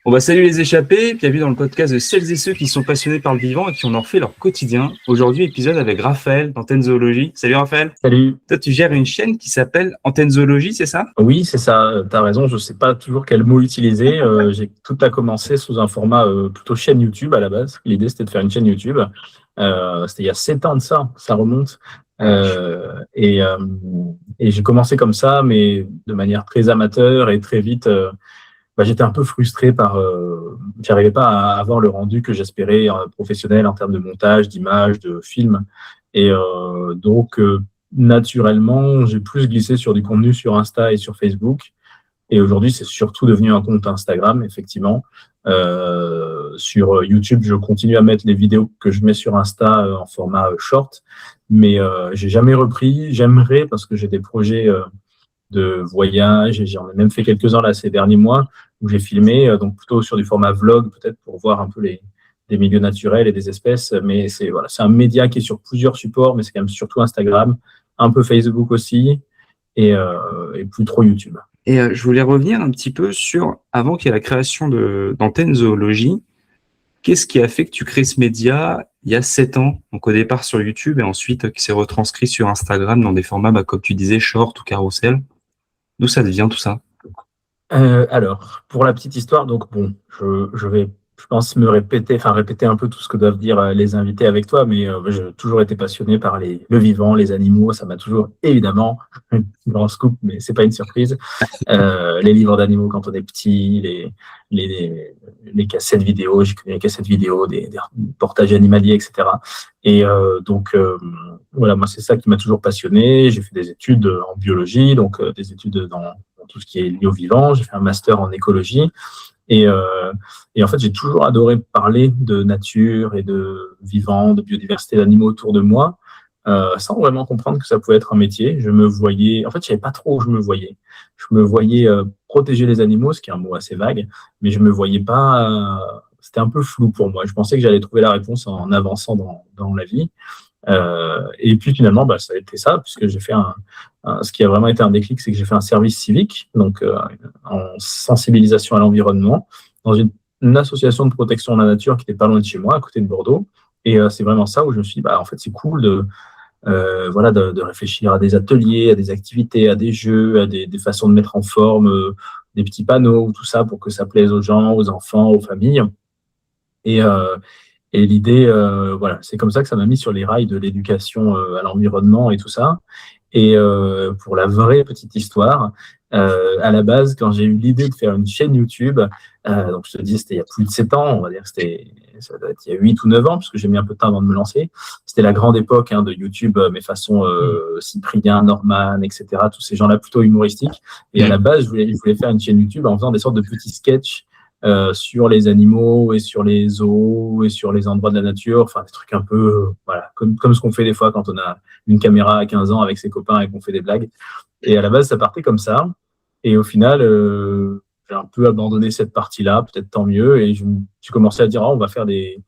On va saluer les échappés, bienvenue dans le podcast de celles et ceux qui sont passionnés par le vivant et qui en ont fait leur quotidien. Aujourd'hui, épisode avec Raphaël d'Antenne Zoologie. Salut Raphaël. Salut. Toi, tu gères une chaîne qui s'appelle Antenne Zoologie, c'est ça? Oui, c'est ça. Tu as raison. Je ne sais pas toujours quel mot utiliser. Tout a commencé sous un format plutôt chaîne YouTube à la base. L'idée, c'était de faire une chaîne YouTube. C'était il y a 7 ans de ça. Ça remonte. Et j'ai commencé comme ça, mais de manière très amateur et très vite. J'étais un peu frustré j'arrivais pas à avoir le rendu que j'espérais professionnel en termes de montage, d'image, de film. Donc, naturellement, j'ai plus glissé sur du contenu sur Insta et sur Facebook. Et aujourd'hui, c'est surtout devenu un compte Instagram, effectivement. Sur YouTube, je continue à mettre les vidéos que je mets sur Insta en format short, mais j'ai jamais repris. J'aimerais parce que j'ai des projets de voyage et j'en ai même fait quelques-uns là ces derniers mois où j'ai filmé, donc plutôt sur du format vlog peut-être pour voir un peu des milieux naturels et des espèces. Mais c'est un média qui est sur plusieurs supports, mais c'est quand même surtout Instagram, un peu Facebook aussi et plus trop YouTube. Et je voulais revenir un petit peu sur, avant qu'il y ait la création d'Antenne Zoologie, qu'est-ce qui a fait que tu crées ce média il y a 7 ans, donc au départ sur YouTube et ensuite qui s'est retranscrit sur Instagram dans des formats, comme tu disais, short ou carrousel? D'où ça devient tout ça? Alors, pour la petite histoire, donc bon, je vais, je pense, répéter un peu tout ce que doivent dire les invités avec toi, mais j'ai toujours été passionné par le vivant, les animaux. Ça m'a toujours, évidemment, grand scoop, mais c'est pas une surprise. Les livres d'animaux quand on est petit, les cassettes vidéo, j'ai connu les cassettes vidéo, des reportages animaliers, etc. Et voilà, moi, c'est ça qui m'a toujours passionné. J'ai fait des études en biologie, donc des études dans tout ce qui est lié au vivant. J'ai fait un master en écologie. Et en fait, j'ai toujours adoré parler de nature et de vivant, de biodiversité d'animaux autour de moi, sans vraiment comprendre que ça pouvait être un métier. Je savais pas trop où je me voyais. Je me voyais protéger les animaux, ce qui est un mot assez vague, mais je me voyais pas. C'était un peu flou pour moi. Je pensais que j'allais trouver la réponse en avançant dans la vie. Et puis finalement, ça a été ça, puisque j'ai fait ce qui a vraiment été un déclic, c'est que j'ai fait un service civique, donc en sensibilisation à l'environnement, dans une association de protection de la nature qui était pas loin de chez moi, à côté de Bordeaux. Et c'est vraiment ça où je me suis dit, en fait, c'est cool de réfléchir à des ateliers, à des activités, à des jeux, à des façons de mettre en forme des petits panneaux, tout ça pour que ça plaise aux gens, aux enfants, aux familles. Et l'idée, c'est comme ça que ça m'a mis sur les rails de l'éducation à l'environnement et tout ça. Et pour la vraie petite histoire, à la base, quand j'ai eu l'idée de faire une chaîne YouTube, donc je te dis, c'était il y a plus de 7 ans, on va dire, ça doit être il y a 8 ou 9 ans, parce que j'ai mis un peu de temps avant de me lancer. C'était la grande époque de YouTube, mais façon Cyprien, Norman, etc., tous ces gens-là plutôt humoristiques. Et à la base, je voulais faire une chaîne YouTube en faisant des sortes de petits sketchs sur les animaux et sur les zoos et sur les endroits de la nature, enfin des trucs un peu comme ce qu'on fait des fois quand on a une caméra à 15 ans avec ses copains et qu'on fait des blagues. Et à la base, ça partait comme ça. Et au final, j'ai un peu abandonné cette partie-là, peut-être tant mieux. Et j'ai commencé à dire, on va faire des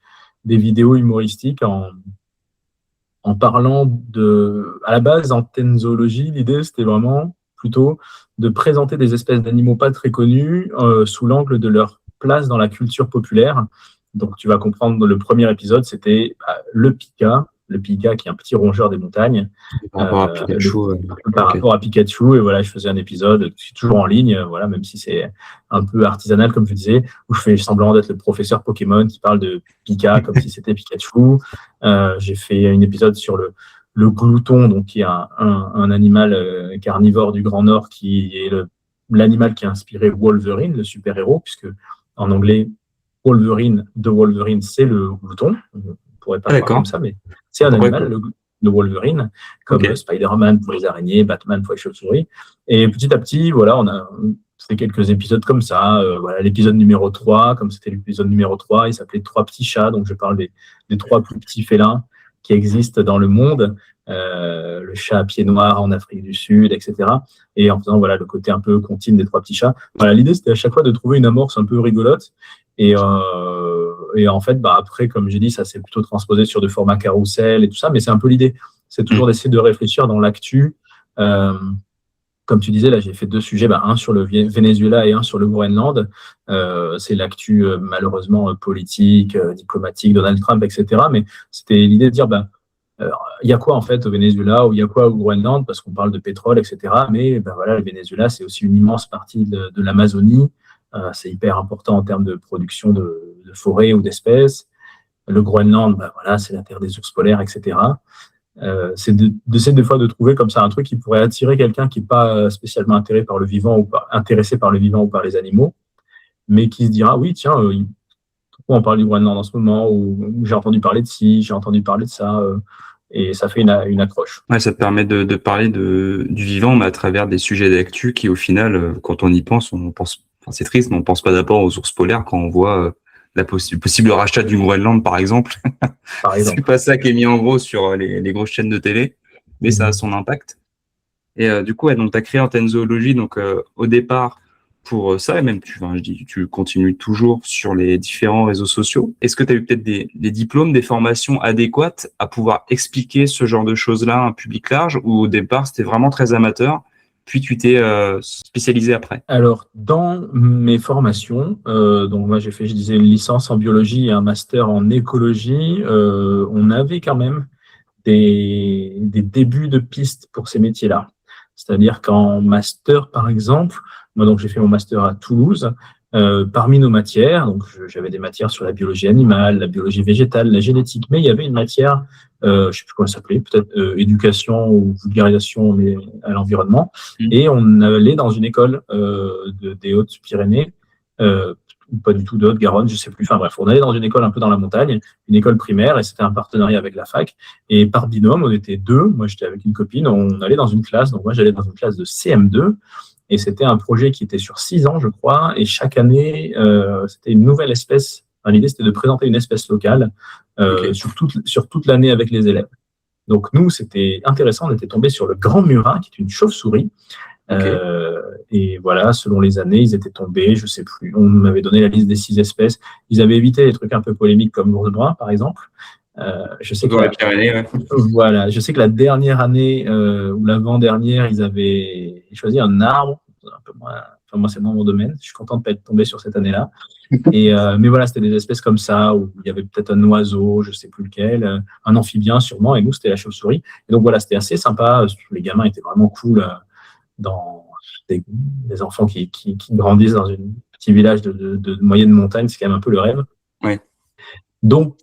vidéos humoristiques en parlant à la base, Antenne Zoologie, l'idée, c'était vraiment plutôt de présenter des espèces d'animaux pas très connus sous l'angle de leur place dans la culture populaire. Donc, tu vas comprendre, le premier épisode, c'était le pika qui est un petit rongeur des montagnes. Par rapport à Pikachu. Par rapport à Pikachu, et voilà, je faisais un épisode qui est toujours en ligne, même si c'est un peu artisanal, comme je disais, où je fais semblant d'être le professeur Pokémon qui parle de Pika comme si c'était Pikachu. J'ai fait un épisode sur le glouton, donc qui est un animal carnivore du Grand Nord, qui est l'animal qui a inspiré Wolverine, le super-héros, puisque en anglais, Wolverine, c'est le glouton. On pourrait pas faire comme ça, mais c'est un animal, le Wolverine, comme Spider-Man pour les araignées, Batman pour les chauves-souris. Et petit à petit, on a fait quelques épisodes comme ça. L'épisode numéro 3, comme c'était l'épisode numéro 3, il s'appelait 3 petits chats, donc je parle des 3 plus petits félins qui existent dans le monde, le chat à pied noir en Afrique du Sud, etc. Et en faisant le côté un peu comptine des 3 petits chats. L'idée, c'était à chaque fois de trouver une amorce un peu rigolote. Et en fait, après, comme j'ai dit, ça s'est plutôt transposé sur des formats carrousel et tout ça, mais c'est un peu l'idée. C'est toujours d'essayer de réfléchir dans l'actu comme tu disais, là, j'ai fait 2 sujets, un sur le Venezuela et un sur le Groenland. C'est l'actu, malheureusement, politique, diplomatique, Donald Trump, etc. Mais c'était l'idée de dire, il y a quoi en fait au Venezuela ou il y a quoi au Groenland, parce qu'on parle de pétrole, etc. Mais voilà, le Venezuela, c'est aussi une immense partie de l'Amazonie. C'est hyper important en termes de production de forêts ou d'espèces. Le Groenland, voilà, c'est la terre des ours polaires, etc. C'est d'essayer des fois de trouver comme ça un truc qui pourrait attirer quelqu'un qui n'est pas spécialement intéressé par le vivant ou par les animaux, mais qui se dira, oui, tiens, pourquoi on parle du Groenland en ce moment, ou j'ai entendu parler de ci, j'ai entendu parler de ça, et ça fait une accroche. Ouais, ça te permet de parler du vivant, mais à travers des sujets d'actu qui, au final, quand on y pense, enfin, c'est triste, mais on pense pas d'abord aux ours polaires quand on voit le possible rachat du Groenland, par exemple. Par exemple. C'est pas ça qui est mis en gros sur les grosses chaînes de télé, mais ça a son impact. Et du coup, donc tu as créé Antenne Zoologie, donc au départ pour ça, et même tu continues toujours sur les différents réseaux sociaux. Est-ce que tu as eu peut-être des diplômes, des formations adéquates à pouvoir expliquer ce genre de choses-là à un public large, ou au départ c'était vraiment très amateur, puis tu t'es spécialisé après? Alors, dans mes formations, donc moi je disais une licence en biologie et un master en écologie, on avait quand même des débuts de pistes pour ces métiers-là. C'est-à-dire qu'en master, par exemple, moi donc j'ai fait mon master à Toulouse, parmi nos matières, donc j'avais des matières sur la biologie animale, la biologie végétale, la génétique, mais il y avait une matière, je ne sais plus comment ça s'appelait, peut-être éducation ou vulgarisation à l'environnement, et on allait dans une école des Hautes-Pyrénées, pas du tout de Haute-Garonne, je sais plus. Enfin bref, on allait dans une école un peu dans la montagne, une école primaire, et c'était un partenariat avec la fac. Et par binôme, on était 2. Moi, j'étais avec une copine. On allait dans une classe. Donc moi, j'allais dans une classe de CM2. Et c'était un projet qui était sur 6 ans, je crois. Et chaque année, c'était une nouvelle espèce. Enfin, l'idée, c'était de présenter une espèce locale sur toute l'année avec les élèves. Donc nous, c'était intéressant. On était tombé sur le grand murin, qui est une chauve-souris. Et voilà, selon les années, ils étaient tombés, je sais plus. On m'avait donné la liste des 6 espèces. Ils avaient évité les trucs un peu polémiques comme l'ours brun, par exemple. Je sais les Pyrénées, ouais. Voilà, je sais que la dernière année ou l'avant-dernière, ils avaient choisi un arbre, un peu moins. Enfin, moi, c'est dans mon domaine. Je suis content de ne pas être tombé sur cette année-là. Mais voilà, c'était des espèces comme ça où il y avait peut-être un oiseau, je sais plus lequel, un amphibien sûrement. Et nous, c'était la chauve-souris. Et donc voilà, c'était assez sympa. Les gamins étaient vraiment cool. Dans des enfants qui grandissent dans un petit village de moyenne montagne, c'est quand même un peu le rêve. Ouais. Donc,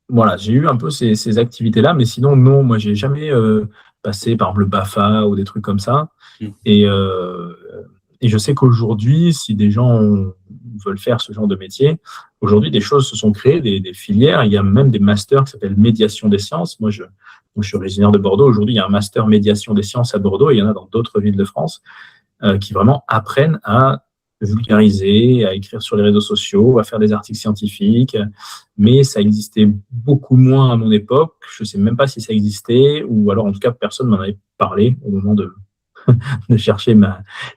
voilà, j'ai eu un peu ces activités-là, mais sinon, non, moi, j'ai jamais passé par le BAFA ou des trucs comme ça. Et je sais qu'aujourd'hui, si des gens veulent faire ce genre de métier, aujourd'hui, des choses se sont créées, des filières. Il y a même des masters qui s'appellent médiation des sciences. Moi, je suis originaire de Bordeaux. Aujourd'hui, il y a un master médiation des sciences à Bordeaux, et il y en a dans d'autres villes de France qui vraiment apprennent à vulgariser, à écrire sur les réseaux sociaux, à faire des articles scientifiques. Mais ça existait beaucoup moins à mon époque. Je ne sais même pas si ça existait, ou alors en tout cas, personne ne m'en avait parlé au moment de chercher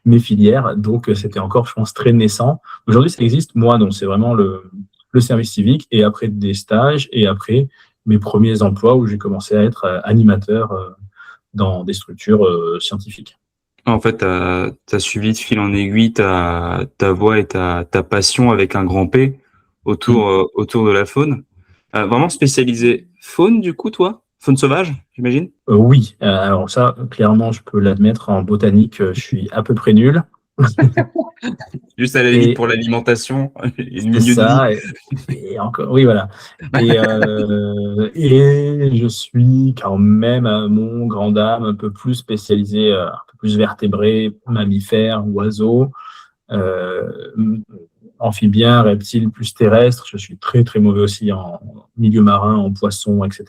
mes filières. Donc, c'était encore, je pense, très naissant. Aujourd'hui, ça existe. Moi, non, c'est vraiment le service civique, et après des stages, et après mes premiers emplois où j'ai commencé à être animateur dans des structures scientifiques. En fait, tu as suivi de fil en aiguille ta voix et ta passion avec un grand P autour de la faune. Vraiment spécialisé faune, du coup, toi? Faune sauvage, j'imagine? Oui, alors ça, clairement, je peux l'admettre, en botanique, je suis à peu près nul. Juste à la limite pour l'alimentation, c'est ça, et encore, oui, voilà. Et je suis quand même, à mon grand dame, un peu plus spécialisé, un peu plus vertébré, mammifères, oiseaux, amphibiens, reptiles, plus terrestres. Je suis très, très mauvais aussi en milieu marin, en poisson, etc.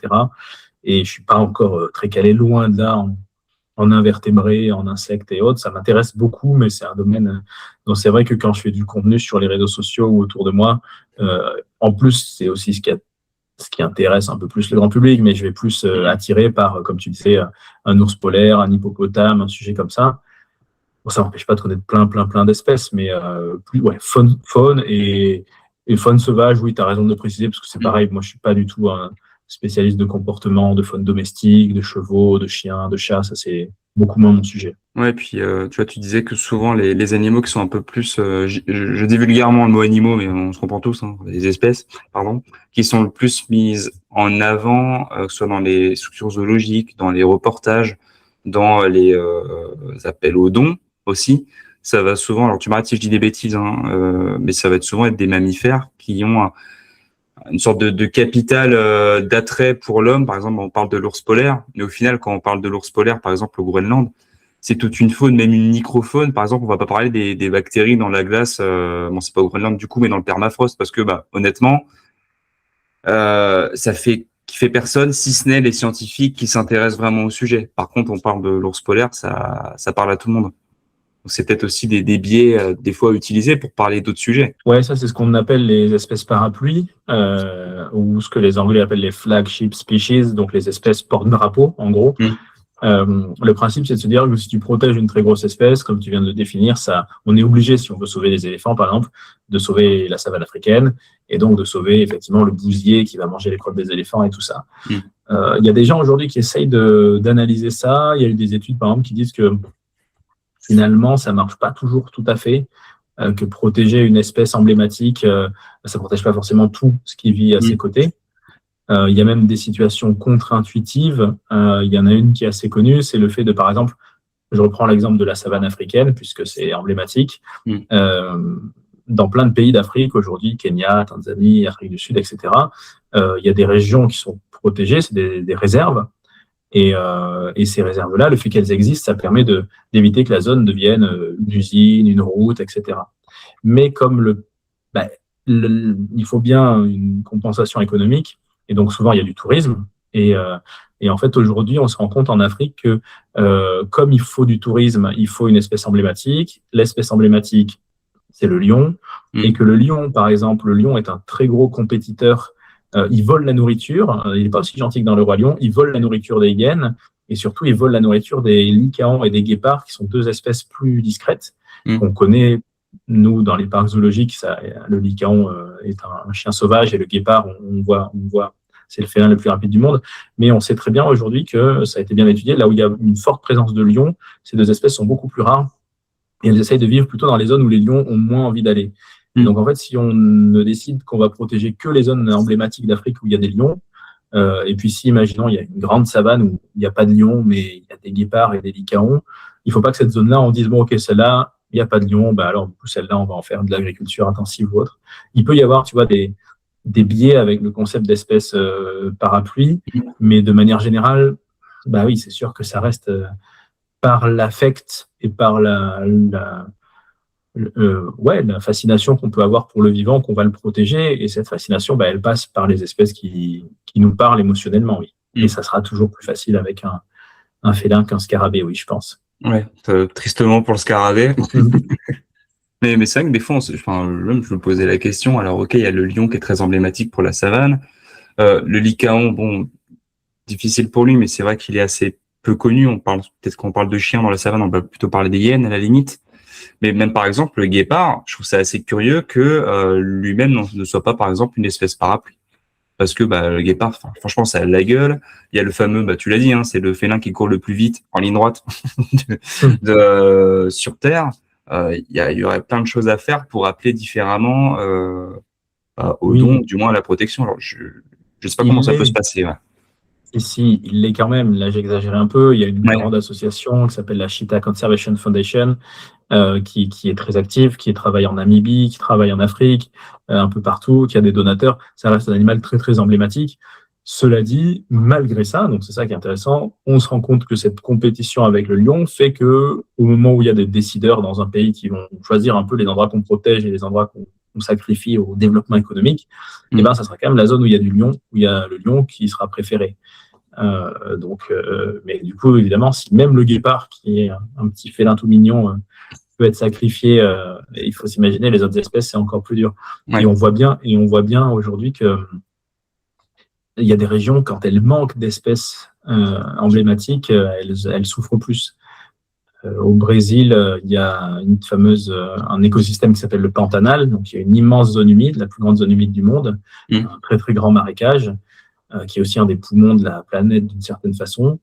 Et je suis pas encore très calé, loin de là, en invertébrés, en insectes et autres. Ça m'intéresse beaucoup, mais c'est un domaine dont c'est vrai que quand je fais du contenu sur les réseaux sociaux ou autour de moi, en plus, c'est aussi ce qui intéresse un peu plus le grand public, mais je vais plus attirer par, comme tu disais, un ours polaire, un hippopotame, un sujet comme ça. Bon, ça m'empêche pas de connaître plein d'espèces, mais faune et faune sauvage, oui, tu as raison de le préciser, parce que c'est pareil, moi je suis pas du tout un spécialiste de comportement, de faune domestique, de chevaux, de chiens, de chats, ça beaucoup moins mon sujet. Ouais, puis tu vois, tu disais que souvent les animaux qui sont un peu plus, je dis vulgairement le mot animaux, mais on se comprend tous, hein, les espèces, pardon, qui sont le plus mises en avant, que ce soit dans les structures zoologiques, dans les reportages, dans les appels aux dons aussi. Ça va souvent, alors tu m'arrêtes si je dis des bêtises, hein, mais ça va être souvent être des mammifères qui ont une sorte de capital d'attrait pour l'homme. Par exemple, on parle de l'ours polaire, mais au final, quand on parle de l'ours polaire, par exemple au Groenland, c'est toute une faune, même une microfaune. Par exemple, on va pas parler des bactéries dans la glace. Bon, c'est pas au Groenland du coup, mais dans le permafrost, parce que, bah, honnêtement, ça fait qui fait personne, si ce n'est les scientifiques qui s'intéressent vraiment au sujet. Par contre, on parle de l'ours polaire, ça parle à tout le monde. Donc, c'est peut-être aussi des biais des fois utilisés pour parler d'autres sujets. Ouais, ça c'est ce qu'on appelle les espèces parapluies, ou ce que les Anglais appellent les flagship species, donc les espèces porte-drapeau, en gros. Le principe, c'est de se dire que si tu protèges une très grosse espèce, comme tu viens de le définir, ça, on est obligé, si on veut sauver les éléphants, par exemple, de sauver la savane africaine, et donc de sauver effectivement le bousier qui va manger les crottes des éléphants et tout ça. Il y a des gens aujourd'hui qui essayent d'analyser ça. Il y a eu des études, par exemple, qui disent que finalement, ça marche pas toujours tout à fait, que protéger une espèce emblématique, ça protège pas forcément tout ce qui vit à ses côtés. Il y a même des situations contre-intuitives. Il y en a une qui est assez connue, c'est le fait de, par exemple, je reprends l'exemple de la savane africaine, puisque c'est emblématique. Dans plein de pays d'Afrique aujourd'hui, Kenya, Tanzanie, Afrique du Sud, etc., il y a des régions qui sont protégées, c'est des réserves. Et ces réserves-là, le fait qu'elles existent, ça permet d'éviter que la zone devienne une usine, une route, etc. Mais comme il faut bien une compensation économique, et donc souvent il y a du tourisme. Et en fait, aujourd'hui, on se rend compte en Afrique que comme il faut du tourisme, il faut une espèce emblématique. L'espèce emblématique, c'est le lion. Et que le lion, par exemple, le lion est un très gros compétiteur. Il vole la nourriture. Il n'est pas aussi gentil que dans Le Roi Lion. Il vole la nourriture des hyènes. Et surtout, il vole la nourriture des lycaons et des guépards, qui sont deux espèces plus discrètes qu'on connaît. Nous, dans les parcs zoologiques, le lycaon est un chien sauvage et le guépard, on voit, c'est le félin le plus rapide du monde. Mais on sait très bien aujourd'hui que ça a été bien étudié. Là où il y a une forte présence de lions, ces deux espèces sont beaucoup plus rares et elles essayent de vivre plutôt dans les zones où les lions ont moins envie d'aller. Donc en fait, si on ne décide qu'on va protéger que les zones emblématiques d'Afrique où il y a des lions, et puis si, imaginons, il y a une grande savane où il n'y a pas de lions, mais il y a des guépards et des lycaons, il ne faut pas que cette zone-là, on dise, bon, ok, celle-là, il n'y a pas de lions, bah alors du coup, celle-là, on va en faire de l'agriculture intensive ou autre. Il peut y avoir, tu vois, des biais avec le concept d'espèce parapluie, mais de manière générale, bah oui, c'est sûr que ça reste par l'affect et par la fascination qu'on peut avoir pour le vivant, qu'on va le protéger, et cette fascination, bah, elle passe par les espèces qui nous parlent émotionnellement, oui. Et ça sera toujours plus facile avec un félin qu'un scarabée, oui, je pense. Ouais, tristement pour le scarabée. Mais c'est vrai que des fois, même je me posais la question. Alors, ok, il y a le lion qui est très emblématique pour la savane. Le lycaon, bon, difficile pour lui, mais c'est vrai qu'il est assez peu connu. Peut-être qu'on parle de chiens dans la savane, on va plutôt parler des hyènes à la limite. Mais même par exemple, le guépard, je trouve ça assez curieux que lui-même ne soit pas, par exemple, une espèce parapluie. Parce que le guépard, franchement, ça a la gueule. Il y a le fameux, tu l'as dit, hein, c'est le félin qui court le plus vite en ligne droite sur Terre. Il y aurait plein de choses à faire pour appeler différemment au don, du moins à la protection. Alors, je ne sais pas comment ça peut se passer. Ouais. Ici, il l'est quand même. Là, j'exagère un peu. Il y a une grande association qui s'appelle la Cheetah Conservation Foundation, qui est très active, qui travaille en Namibie, qui travaille en Afrique, un peu partout, qui a des donateurs. Ça reste un animal très, très emblématique. Cela dit, malgré ça, donc c'est ça qui est intéressant, on se rend compte que cette compétition avec le lion fait que, au moment où il y a des décideurs dans un pays qui vont choisir un peu les endroits qu'on protège et les endroits qu'on sacrifie au développement économique, eh ben, ça sera quand même la zone où il y a du lion, où il y a le lion qui sera préféré. Mais du coup, évidemment, si même le guépard, qui est un petit félin tout mignon, peut être sacrifié, il faut s'imaginer les autres espèces, c'est encore plus dur. Et on voit bien aujourd'hui que il y a des régions, quand elles manquent d'espèces emblématiques, elles souffrent plus. Au Brésil, il y a un écosystème qui s'appelle le Pantanal, donc il y a une immense zone humide, la plus grande zone humide du monde, un très très grand marécage, qui est aussi un des poumons de la planète d'une certaine façon.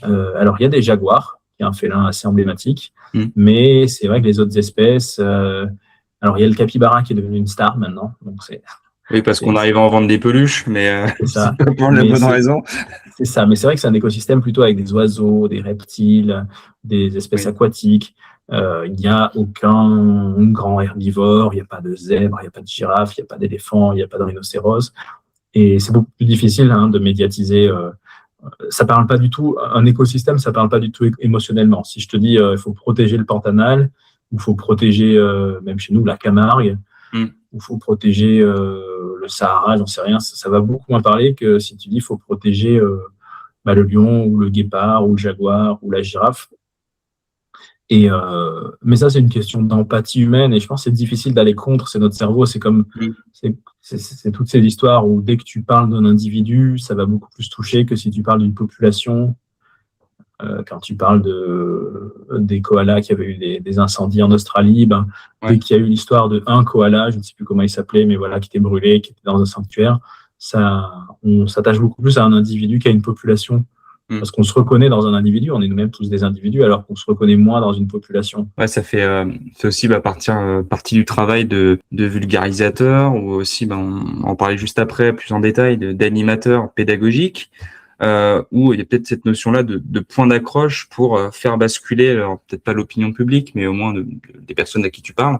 Alors il y a des jaguars qui est un félin assez emblématique. Mm. Mais c'est vrai que les autres espèces, alors il y a le capybara qui est devenu une star maintenant, donc Oui, parce qu'on arrive à en vendre des peluches, mais c'est ça. c'est pas pour la Mais bonne raison. c'est ça, mais c'est vrai que c'est un écosystème plutôt avec des oiseaux, des reptiles, des espèces Oui. aquatiques. Il n'y a aucun grand herbivore, il n'y a pas de zèbre, il n'y a pas de girafe, il n'y a pas d'éléphant, il n'y a pas de rhinocéros. Et c'est beaucoup plus difficile de médiatiser. Ça parle pas du tout, un écosystème, ça parle pas du tout émotionnellement. Si je te dis il faut protéger le Pantanal, il faut protéger, même chez nous, la Camargue, Mm. il faut protéger le Sahara, j'en sais rien, ça va beaucoup moins parler que si tu dis il faut protéger le lion ou le guépard ou le jaguar ou la girafe. Mais ça, c'est une question d'empathie humaine et je pense que c'est difficile d'aller contre, c'est notre cerveau, c'est comme c'est toutes ces histoires où dès que tu parles d'un individu, ça va beaucoup plus toucher que si tu parles d'une population. Quand tu parles des koalas qui avaient eu des incendies en Australie, dès qu'il y a eu l'histoire de un koala, je ne sais plus comment il s'appelait, mais voilà, qui était brûlé, qui était dans un sanctuaire, on s'attache beaucoup plus à un individu qu'à une population. Parce qu'on se reconnaît dans un individu, on est nous-mêmes tous des individus, alors qu'on se reconnaît moins dans une population. Ouais, ça fait aussi partie du travail de vulgarisateur, ou aussi, on en parlait juste après, plus en détail, d'animateur pédagogique, où il y a peut-être cette notion-là de point d'accroche pour faire basculer, alors peut-être pas l'opinion publique, mais au moins des personnes à qui tu parles,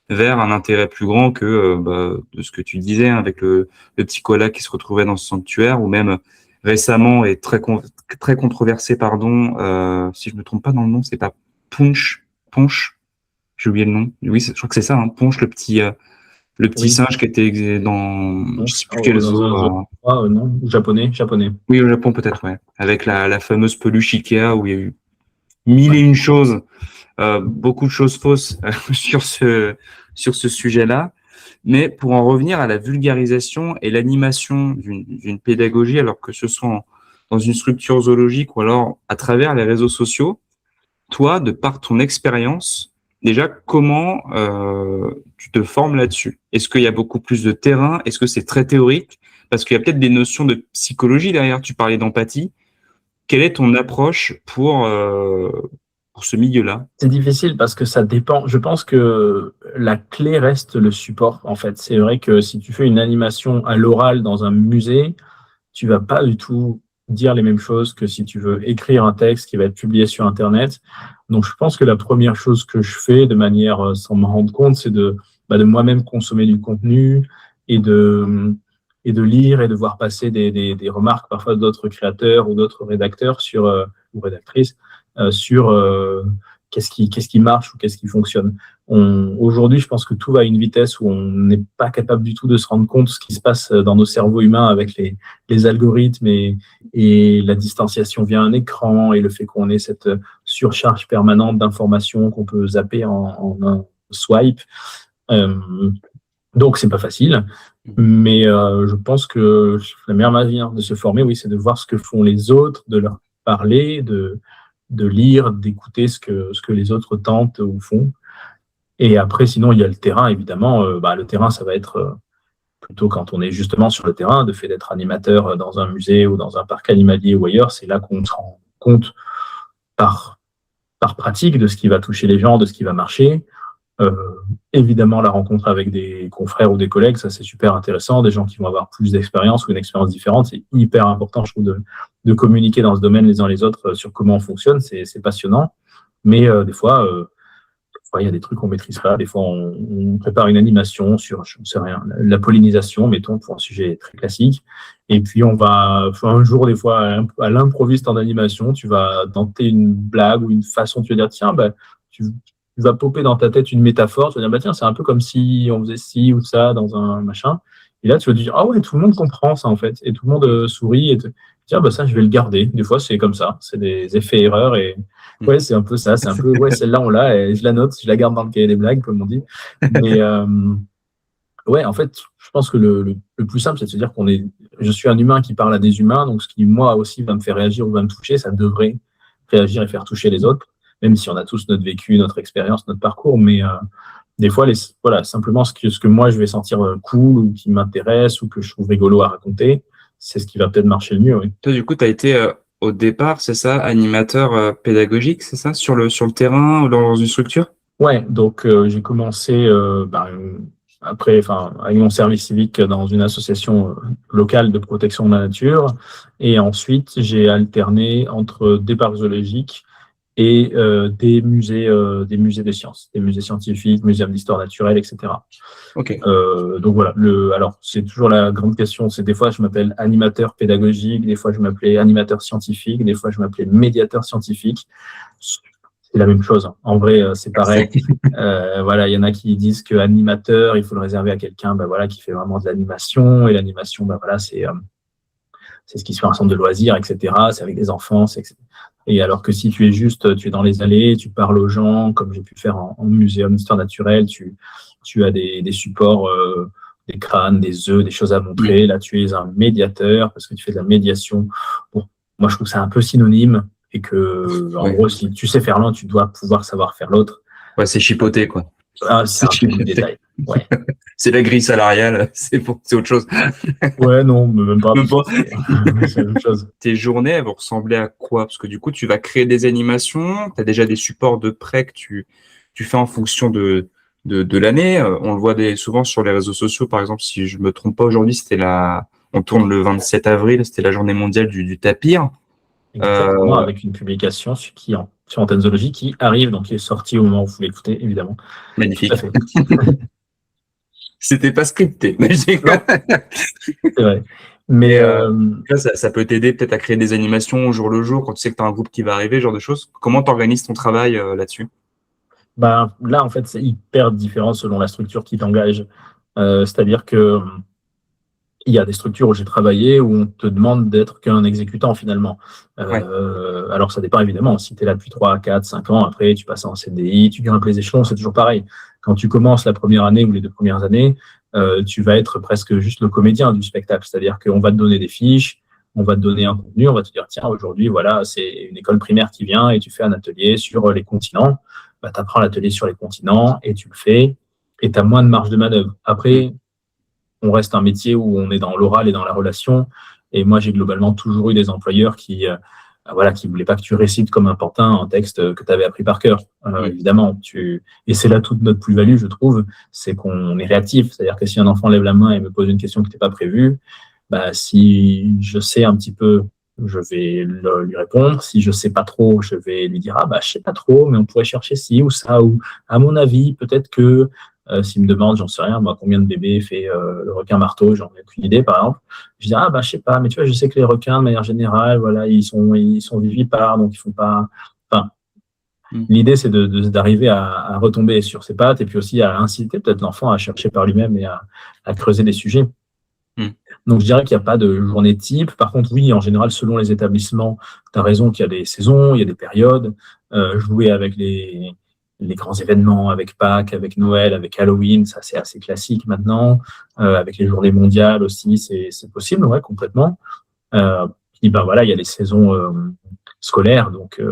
vers un intérêt plus grand que de ce que tu disais, avec le petit koala qui se retrouvait dans ce sanctuaire, ou même récemment et très controversé, si je me trompe pas dans le nom, c'est pas Ponch, j'ai oublié le nom. Oui, je crois que c'est ça, Ponch, le petit Oui. singe qui était dans, je sais plus quel zoo. Non, japonais. Oui, au Japon peut-être, ouais. Avec la fameuse peluche Ikea où il y a eu mille et une choses, beaucoup de choses fausses sur ce sujet-là. Mais pour en revenir à la vulgarisation et l'animation d'une pédagogie, alors que ce soit dans une structure zoologique ou alors à travers les réseaux sociaux, toi, de par ton expérience, déjà, comment tu te formes là-dessus? Est-ce qu'il y a beaucoup plus de terrain? Est-ce que c'est très théorique? Parce qu'il y a peut-être des notions de psychologie derrière. Tu parlais d'empathie. Quelle est ton approche pour ce milieu-là? C'est difficile parce que ça dépend. Je pense que la clé reste le support, en fait. C'est vrai que si tu fais une animation à l'oral dans un musée, tu vas pas du tout dire les mêmes choses que si tu veux écrire un texte qui va être publié sur Internet. Donc, je pense que la première chose que je fais de manière sans me rendre compte, c'est de moi-même consommer du contenu et de lire et de voir passer des remarques parfois d'autres créateurs ou d'autres rédacteurs ou rédactrices sur qu'est-ce qui marche ou qu'est-ce qui fonctionne. Aujourd'hui, je pense que tout va à une vitesse où on n'est pas capable du tout de se rendre compte de ce qui se passe dans nos cerveaux humains avec les algorithmes et la distanciation via un écran et le fait qu'on ait cette surcharge permanente d'informations qu'on peut zapper en un swipe. Donc, c'est pas facile. Mais je pense que la meilleure manière de se former, oui, c'est de voir ce que font les autres, de leur parler, de lire, d'écouter ce que les autres tentent ou font. Et après, sinon, il y a le terrain, évidemment. Le terrain, ça va être plutôt quand on est justement sur le terrain, de fait d'être animateur dans un musée ou dans un parc animalier ou ailleurs, c'est là qu'on se rend compte par pratique de ce qui va toucher les gens, de ce qui va marcher. Évidemment, la rencontre avec des confrères ou des collègues, ça c'est super intéressant, des gens qui vont avoir plus d'expérience ou une expérience différente, c'est hyper important, je trouve, de communiquer dans ce domaine les uns les autres sur comment on fonctionne, c'est passionnant, mais des fois, il y a des trucs qu'on maîtrise pas, des fois on prépare une animation sur, je ne sais rien, la pollinisation, mettons, pour un sujet très classique, et puis on va, un jour, des fois, à l'improviste en animation, tu vas tenter une blague ou une façon, tu vas dire, tiens, tu va popper dans ta tête une métaphore, tu vas dire, tiens, c'est un peu comme si on faisait ci ou ça dans un machin. Et là, tu vas te dire, ah ouais, tout le monde comprend ça, en fait. Et tout le monde sourit et te dire, ça, je vais le garder. Des fois, c'est comme ça. C'est des effets-erreurs. Et ouais, c'est un peu ça. C'est un peu, ouais, celle-là, on l'a. Et je la note, je la garde dans le cahier des blagues, comme on dit. Mais ouais, en fait, je pense que le plus simple, c'est de se dire je suis un humain qui parle à des humains. Donc, ce qui, moi aussi, va me faire réagir ou va me toucher, ça devrait réagir et faire toucher les autres, même si on a tous notre vécu, notre expérience, notre parcours, mais des fois, simplement ce que moi je vais sentir cool ou qui m'intéresse ou que je trouve rigolo à raconter, c'est ce qui va peut-être marcher le mieux. Oui. Toi, du coup, tu as été au départ, c'est ça, animateur pédagogique, c'est ça, sur le terrain ou dans une structure? Ouais, donc j'ai commencé après, avec mon service civique dans une association locale de protection de la nature, et ensuite j'ai alterné entre des parcs zoologiques et des musées des sciences, des musées scientifiques, muséums d'histoire naturelle, etc. Ok. Donc voilà, alors c'est toujours la grande question, c'est des fois je m'appelle animateur pédagogique, des fois je m'appelais animateur scientifique, des fois je m'appelais médiateur scientifique. C'est la même chose, hein. En vrai, c'est pareil. Voilà, il y en a qui disent que animateur, il faut le réserver à quelqu'un, voilà, qui fait vraiment de l'animation, et l'animation, voilà, c'est ce qui se fait en centre de loisirs, etc. C'est avec des enfants, et alors que si tu es dans les allées, tu parles aux gens, comme j'ai pu faire en muséum d'histoire naturelle, tu as des supports, des crânes, des œufs, des choses à montrer. Là, tu es un médiateur parce que tu fais de la médiation. Bon, moi, je trouve que c'est un peu synonyme, et que, en gros, si tu sais faire l'un, tu dois pouvoir savoir faire l'autre. Ouais, c'est chipoté, quoi. Ah, c'est un peu du détail. Ouais. C'est la grille salariale, c'est autre chose. Ouais, non, même pas. Même pas. C'est la même chose. Tes journées, elles vont ressembler à quoi? Parce que du coup, tu vas créer des animations, tu as déjà des supports de prêt que tu fais en fonction de l'année. On le voit souvent sur les réseaux sociaux, par exemple, si je me trompe pas, aujourd'hui, on tourne le 27 avril, c'était la journée mondiale du tapir. Exactement, avec une publication sur Antenne Zoologie qui arrive, donc qui est sortie au moment où vous l'écoutez, évidemment. Magnifique. Tout à fait. C'était pas scripté. C'est vrai. Mais ça peut t'aider peut-être à créer des animations au jour le jour quand tu sais que tu as un groupe qui va arriver, ce genre de choses. Comment tu organises ton travail là-dessus? là, en fait, c'est hyper différent selon la structure qui t'engage. C'est-à-dire que il y a des structures où j'ai travaillé où on te demande d'être qu'un exécutant finalement. Alors ça dépend évidemment. Si tu es là depuis 3, 4, 5 ans, après tu passes en CDI, tu grimpes les échelons, c'est toujours pareil. Quand tu commences la première année ou les 2 premières années, tu vas être presque juste le comédien du spectacle. C'est-à-dire qu'on va te donner des fiches, on va te donner un contenu, on va te dire tiens, aujourd'hui, voilà, c'est une école primaire qui vient et tu fais un atelier sur les continents. Tu apprends l'atelier sur les continents et tu le fais, et tu as moins de marge de manœuvre. Après, on reste un métier où on est dans l'oral et dans la relation. Et moi, j'ai globalement toujours eu des employeurs qui voulaient pas que tu récites comme un pantin un texte que tu avais appris par cœur. Évidemment, et c'est là toute notre plus-value, je trouve, c'est qu'on est réactif. C'est-à-dire que si un enfant lève la main et me pose une question qui n'était pas prévue, si je sais un petit peu, je vais lui répondre. Si je sais pas trop, je vais lui dire je sais pas trop, mais on pourrait chercher ci ou ça, ou à mon avis, peut-être que s'il me demande, j'en sais rien, moi, combien de bébés fait le requin marteau, j'en ai aucune idée, par exemple. Je dis je sais pas, mais tu vois, je sais que les requins, de manière générale, voilà, ils sont vivipares, donc ils font pas. Enfin, l'idée, c'est d'arriver à retomber sur ses pattes, et puis aussi à inciter peut-être l'enfant à chercher par lui-même et à creuser des sujets. Donc, je dirais qu'il n'y a pas de journée type. Par contre, oui, en général, selon les établissements, tu as raison qu'il y a des saisons, il y a des périodes. Jouer avec les grands événements, avec Pâques, avec Noël, avec Halloween, ça c'est assez classique maintenant. Avec les journées mondiales aussi, c'est possible, ouais, complètement. Puis voilà, il y a les saisons scolaires, donc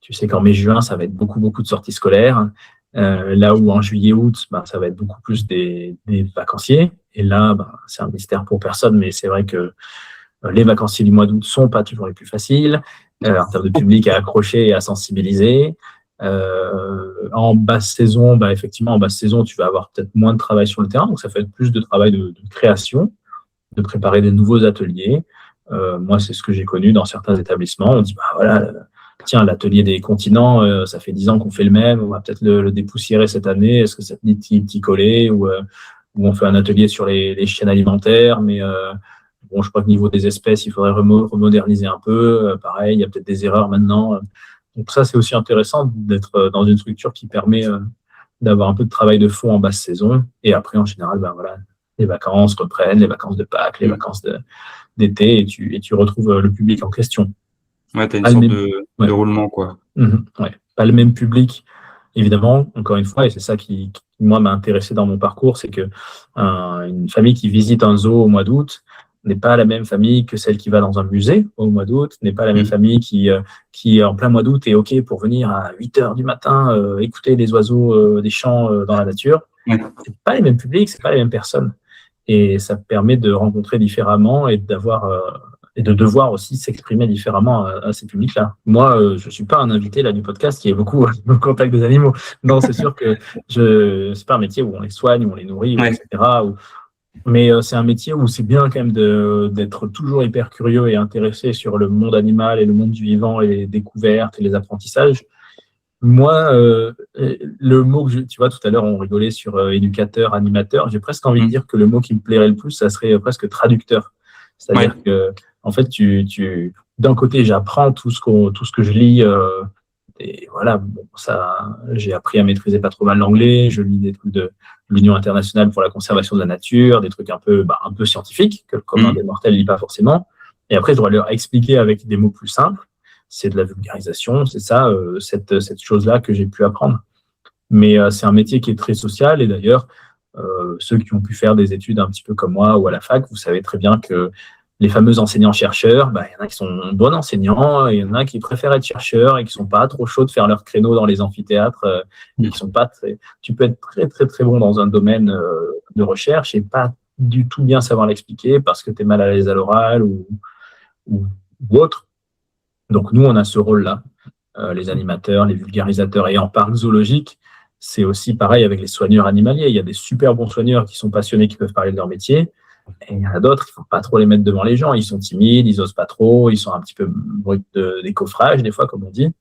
tu sais qu'en mai-juin, ça va être beaucoup, beaucoup de sorties scolaires. Là où en juillet-août, ça va être beaucoup plus des vacanciers. Et là, c'est un mystère pour personne, mais c'est vrai que les vacanciers du mois d'août sont pas toujours les plus faciles en termes de public à accrocher et à sensibiliser. En basse saison, effectivement, en basse saison, tu vas avoir peut-être moins de travail sur le terrain, donc ça fait plus de travail de création, de préparer des nouveaux ateliers. Moi, c'est ce que j'ai connu dans certains établissements. On dit, voilà, tiens, l'atelier des continents, ça fait 10 ans qu'on fait le même, on va peut-être le dépoussiérer cette année, est-ce que ça te dit d'y coller, ou on fait un atelier sur les chaînes alimentaires, mais je crois que niveau des espèces, il faudrait remoderniser un peu. Pareil, il y a peut-être des erreurs maintenant. Donc ça, c'est aussi intéressant d'être dans une structure qui permet d'avoir un peu de travail de fond en basse saison. Et après, en général, les vacances reprennent, les vacances de Pâques, les vacances d'été, et tu retrouves le public en question. Ouais, tu as une sorte de roulement, quoi. Pas le même public, évidemment, encore une fois, et c'est ça qui moi, m'a intéressé dans mon parcours, c'est que une famille qui visite un zoo au mois d'août n'est pas la même famille que celle qui va dans un musée au mois d'août, n'est pas la même famille qui en plein mois d'août est OK pour venir à 8h du matin écouter les oiseaux des champs dans la nature. C'est pas les mêmes publics, c'est pas les mêmes personnes. Et ça permet de rencontrer différemment et d'avoir et de devoir aussi s'exprimer différemment à ces publics-là. Moi, je suis pas un invité là du podcast qui est beaucoup au contact des animaux. Non, c'est sûr que c'est pas un métier où on les soigne, où on les nourrit, Ouais. etc. Mais c'est un métier où c'est bien quand même d'être toujours hyper curieux et intéressé sur le monde animal et le monde du vivant et les découvertes et les apprentissages. Moi, le mot tu vois, tout à l'heure, on rigolait sur éducateur, animateur. J'ai presque envie de dire que le mot qui me plairait le plus, ça serait presque traducteur. C'est-à-dire que, en fait, d'un côté, j'apprends tout ce que je lis. Et voilà, bon, ça, j'ai appris à maîtriser pas trop mal l'anglais. Je lis des trucs de l'Union internationale pour la conservation de la nature, des trucs un peu scientifiques que le commun des mortels lit pas forcément. Et après, je dois leur expliquer avec des mots plus simples. C'est de la vulgarisation, c'est ça, cette chose-là que j'ai pu apprendre. Mais c'est un métier qui est très social. Et d'ailleurs, ceux qui ont pu faire des études un petit peu comme moi ou à la fac, vous savez très bien que les fameux enseignants-chercheurs, il y en a qui sont bons enseignants, et il y en a qui préfèrent être chercheurs et qui sont pas trop chauds de faire leur créneau dans les amphithéâtres. Qui sont pas tu peux être très, très, très bon dans un domaine de recherche et pas du tout bien savoir l'expliquer parce que tu es mal à l'aise à l'oral ou autre. Donc, nous, on a ce rôle-là, les animateurs, les vulgarisateurs. Et en parc zoologique, c'est aussi pareil avec les soigneurs animaliers. Il y a des super bons soigneurs qui sont passionnés, qui peuvent parler de leur métier. Et il y en a d'autres, il ne faut pas trop les mettre devant les gens. Ils sont timides, ils n'osent pas trop, ils sont un petit peu bruts de décoffrage, des fois, comme on dit.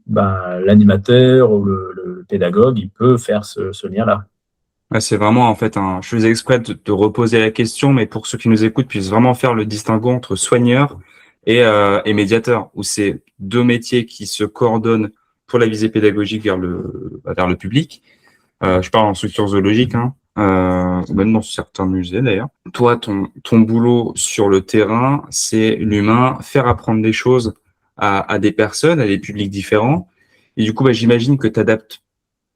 L'animateur ou le pédagogue, il peut faire ce lien-là. Ouais, c'est vraiment, en fait, je faisais exprès de reposer la question, mais pour ceux qui nous écoutent puissent vraiment faire le distinguo entre soigneur et médiateur, où c'est deux métiers qui se coordonnent pour la visée pédagogique vers le public. Je parle en structure zoologique, même dans certains musées d'ailleurs. Toi, ton boulot sur le terrain, c'est l'humain, faire apprendre des choses à des personnes, à des publics différents. Et du coup, j'imagine que tu adaptes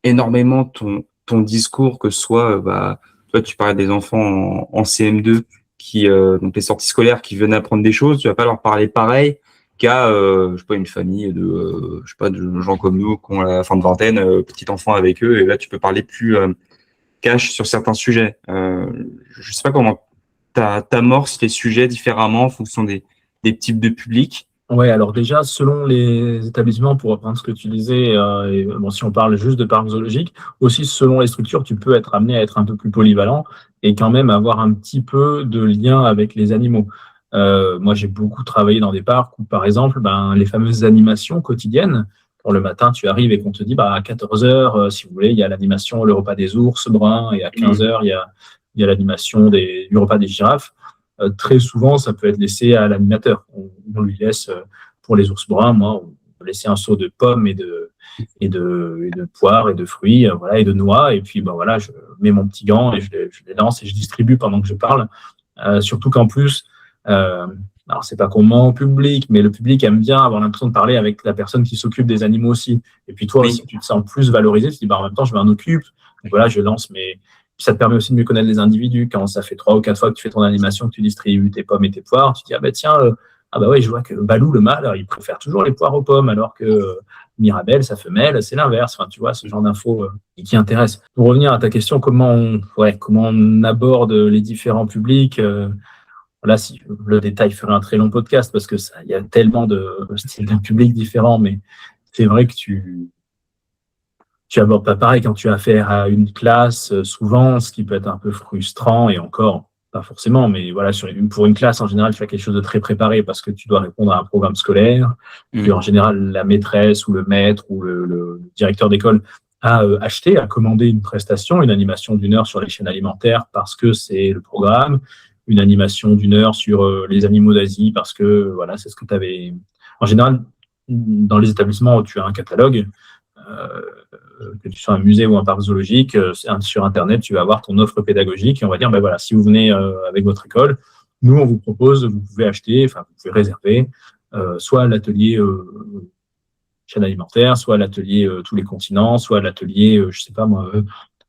énormément ton discours, que ce soit, toi, tu parlais des enfants en CM2 donc les sorties scolaires qui venaient apprendre des choses, tu vas pas leur parler pareil qu'à, je sais pas, une famille de gens comme nous qui ont la fin de vingtaine, petit enfant avec eux, et là, tu peux parler plus cash sur certains sujets. Je sais pas comment t'amorces les sujets différemment en fonction des types de publics. Ouais, alors déjà, selon les établissements, pour reprendre ce que tu disais, si on parle juste de parc zoologique, aussi selon les structures, tu peux être amené à être un peu plus polyvalent et quand même avoir un petit peu de lien avec les animaux. Moi, j'ai beaucoup travaillé dans des parcs où, par exemple, les fameuses animations quotidiennes, quand le matin, tu arrives et qu'on te dit, à 14h, si vous voulez, il y a l'animation, le repas des ours bruns, et à 15h, il y a l'animation du repas des girafes. Très souvent, ça peut être laissé à l'animateur. On lui laisse, pour les ours bruns, moi, on laissait un seau de pommes et de poires et de fruits, et de noix. Et puis, je mets mon petit gant et je les lance et je distribue pendant que je parle. Surtout qu'en plus, alors c'est pas qu'on ment au public, mais le public aime bien avoir l'impression de parler avec la personne qui s'occupe des animaux aussi. Et puis toi aussi, tu te sens plus valorisé. Tu te dis, en même temps, je m'en occupe. Donc voilà, je lance mes... Ça te permet aussi de mieux connaître les individus. Quand ça fait 3 ou 4 fois que tu fais ton animation, que tu distribues tes pommes et tes poires, tu te dis, je vois que Balou, le mâle, il préfère toujours les poires aux pommes, alors que Mirabelle, sa femelle, c'est l'inverse. Enfin, tu vois, ce genre d'infos qui intéresse. Pour revenir à ta question, comment on aborde les différents publics, là, si le détail ferait un très long podcast, parce que il y a tellement de styles de publics différents, mais c'est vrai que tu abordes pas pareil quand tu as affaire à une classe, souvent, ce qui peut être un peu frustrant, et encore, pas forcément, mais voilà, pour une classe, en général, tu as quelque chose de très préparé parce que tu dois répondre à un programme scolaire. Puis, en général, la maîtresse ou le maître ou le directeur d'école a acheté, a commandé une prestation, une animation d'1 heure sur les chaînes alimentaires parce que c'est le programme, une animation d'1 heure sur les animaux d'Asie parce que, voilà, c'est ce que tu avais. En général, dans les établissements où tu as un catalogue, que tu sois un musée ou un parc zoologique, sur Internet, tu vas avoir ton offre pédagogique et on va dire, si vous venez avec votre école, nous, on vous propose, vous pouvez acheter, vous pouvez réserver, soit l'atelier chaîne alimentaire, soit l'atelier tous les continents, soit l'atelier,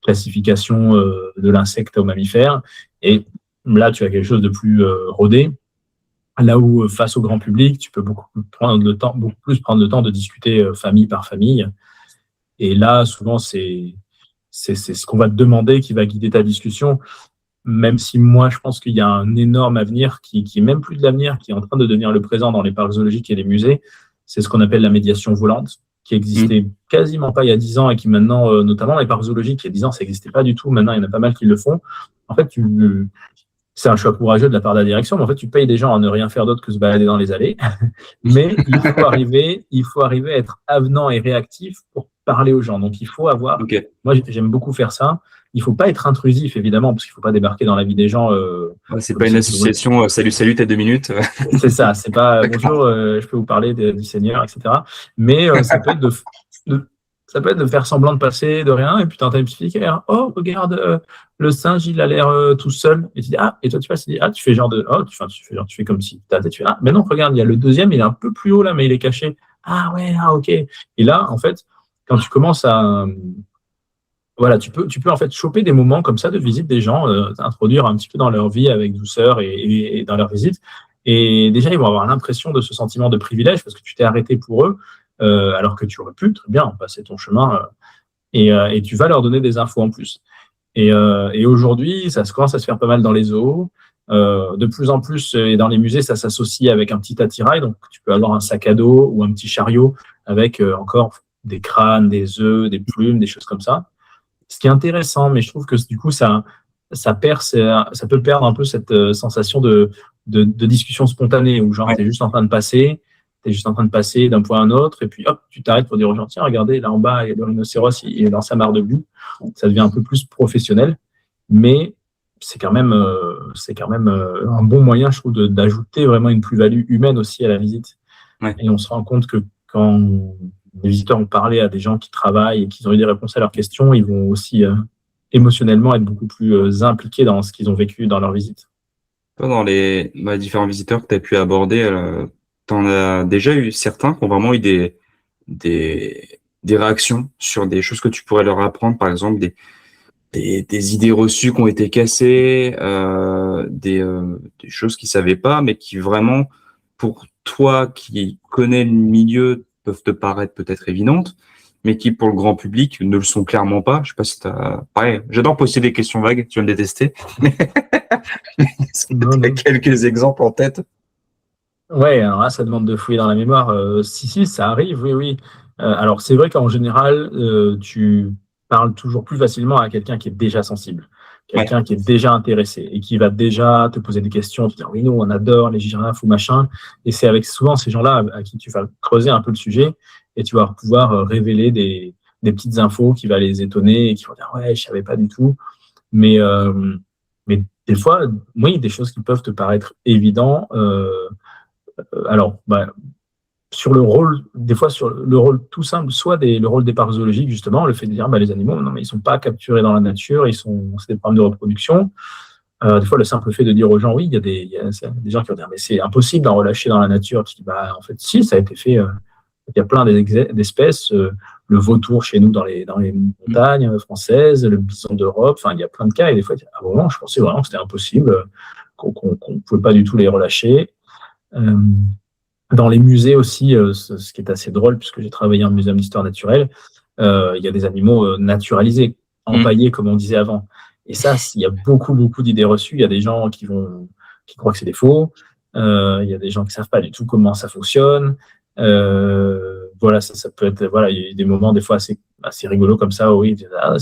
classification de l'insecte au mammifère. Et là, tu as quelque chose de plus rodé. Là où, face au grand public, tu peux beaucoup plus prendre le temps de discuter famille par famille. Et là, souvent, c'est ce qu'on va te demander qui va guider ta discussion. même si moi, je pense qu'il y a un énorme avenir qui est même plus de l'avenir, qui est en train de devenir le présent dans les parcs zoologiques et les musées. C'est ce qu'on appelle la médiation volante, qui existait quasiment pas il y a 10 ans et qui maintenant, notamment dans les parcs zoologiques, il y a 10 ans, ça n'existait pas du tout. Maintenant, il y en a pas mal qui le font. En fait, c'est un choix courageux de la part de la direction, mais en fait, tu payes des gens à ne rien faire d'autre que se balader dans les allées. Mais il faut arriver à être avenant et réactif pour parler aux gens. Donc, il faut avoir, Ok. moi, j'aime beaucoup faire ça. Il faut pas être intrusif, évidemment, parce qu'il faut pas débarquer dans la vie des gens. Ouais, c'est Comme pas une si association, salut, salut, t'as 2 minutes. c'est ça, c'est pas D'accord. bonjour, je peux vous parler du Seigneur, etc. Mais ça peut être ça peut être de faire semblant de passer de rien, et puis tu entends expliquer, oh, regarde, le singe, il a l'air tout seul. Et tu dis, ah, et toi tu passes, tu dis, ah, tu fais genre de, oh, tu fais comme si tu fais, ah, mais non, regarde, il y a le deuxième, il est un peu plus haut là, mais il est caché. Ah ouais, ah ok. Et là, en fait, quand tu commences à, voilà, tu peux en fait choper des moments comme ça de visite des gens, introduire un petit peu dans leur vie avec douceur et dans leur visite. Et déjà, ils vont avoir l'impression de ce sentiment de privilège parce que tu t'es arrêté pour eux, alors que tu aurais pu très bien passer ton chemin et tu vas leur donner des infos en plus. Et aujourd'hui, ça se commence à se faire pas mal dans les zoos. De plus en plus, et dans les musées, ça s'associe avec un petit attirail. Donc, tu peux avoir un sac à dos ou un petit chariot avec encore des crânes, des œufs, des plumes, des choses comme ça. Ce qui est intéressant, mais je trouve que du coup, ça peut perdre un peu cette sensation de discussion spontanée où genre, Ouais. tu es juste en train de passer, tu es juste en train de passer d'un point à un autre, et puis hop, tu t'arrêtes pour dire aux gens, tiens, regardez, là en bas, il y a le rhinocéros, il est dans sa mare de boue. Ça devient un peu plus professionnel, mais c'est quand même un bon moyen, je trouve, d'ajouter vraiment une plus-value humaine aussi à la visite. Ouais. Et on se rend compte que quand les visiteurs ont parlé à des gens qui travaillent et qu'ils ont eu des réponses à leurs questions, ils vont aussi émotionnellement être beaucoup plus impliqués dans ce qu'ils ont vécu dans leur visite. Toi, dans les différents visiteurs que tu as pu aborder, t'en as déjà eu certains qui ont vraiment eu des réactions sur des choses que tu pourrais leur apprendre, par exemple des idées reçues qui ont été cassées, des choses qu'ils savaient pas, mais qui vraiment, pour toi qui connais le milieu, peuvent te paraître peut-être évidentes, mais qui pour le grand public ne le sont clairement pas. Je sais pas si t'as... Pareil, j'adore poser des questions vagues, tu vas me détester. Est-ce que Non, tu as non. quelques exemples en tête? Ouais, alors là, ça demande de fouiller dans la mémoire. Si, ça arrive, oui, oui. Alors, c'est vrai qu'en général, tu parles toujours plus facilement à quelqu'un qui est déjà sensible, Ouais. quelqu'un qui est déjà intéressé et qui va déjà te poser des questions, te dire oui, nous, on adore les girafes ou machin. Et c'est avec souvent ces gens-là à qui tu vas creuser un peu le sujet et tu vas pouvoir révéler des petites infos qui va les étonner et qui vont dire ouais, je savais pas du tout. Mais, mais des fois, oui, des choses qui peuvent te paraître évidentes. Alors, sur le rôle, des fois sur le rôle tout simple, soit le rôle des parcs zoologiques, justement, le fait de dire les animaux, non, mais ils ne sont pas capturés dans la nature, c'est des problèmes de reproduction. Des fois, le simple fait de dire aux gens, oui, il y a des gens qui vont dire, mais c'est impossible d'en relâcher dans la nature. Tu dis, en fait, si, ça a été fait. Il y a plein d'espèces, le vautour chez nous dans les montagnes françaises, le bison d'Europe, enfin, il y a plein de cas. Et des fois, à un moment, je pensais vraiment que c'était impossible, qu'on ne pouvait pas du tout les relâcher. Euh, Dans les musées aussi, ce qui est assez drôle, puisque j'ai travaillé en muséum d'histoire naturelle, il y a des animaux naturalisés, Mm. empaillés, comme on disait avant. Et ça, il y a beaucoup, beaucoup d'idées reçues. Il y a des gens qui croient que c'est des faux. Il y a des gens qui ne savent pas du tout comment ça fonctionne. Voilà, ça peut être, voilà, il y a des moments, des fois, assez rigolos comme ça, où ils disent, ah,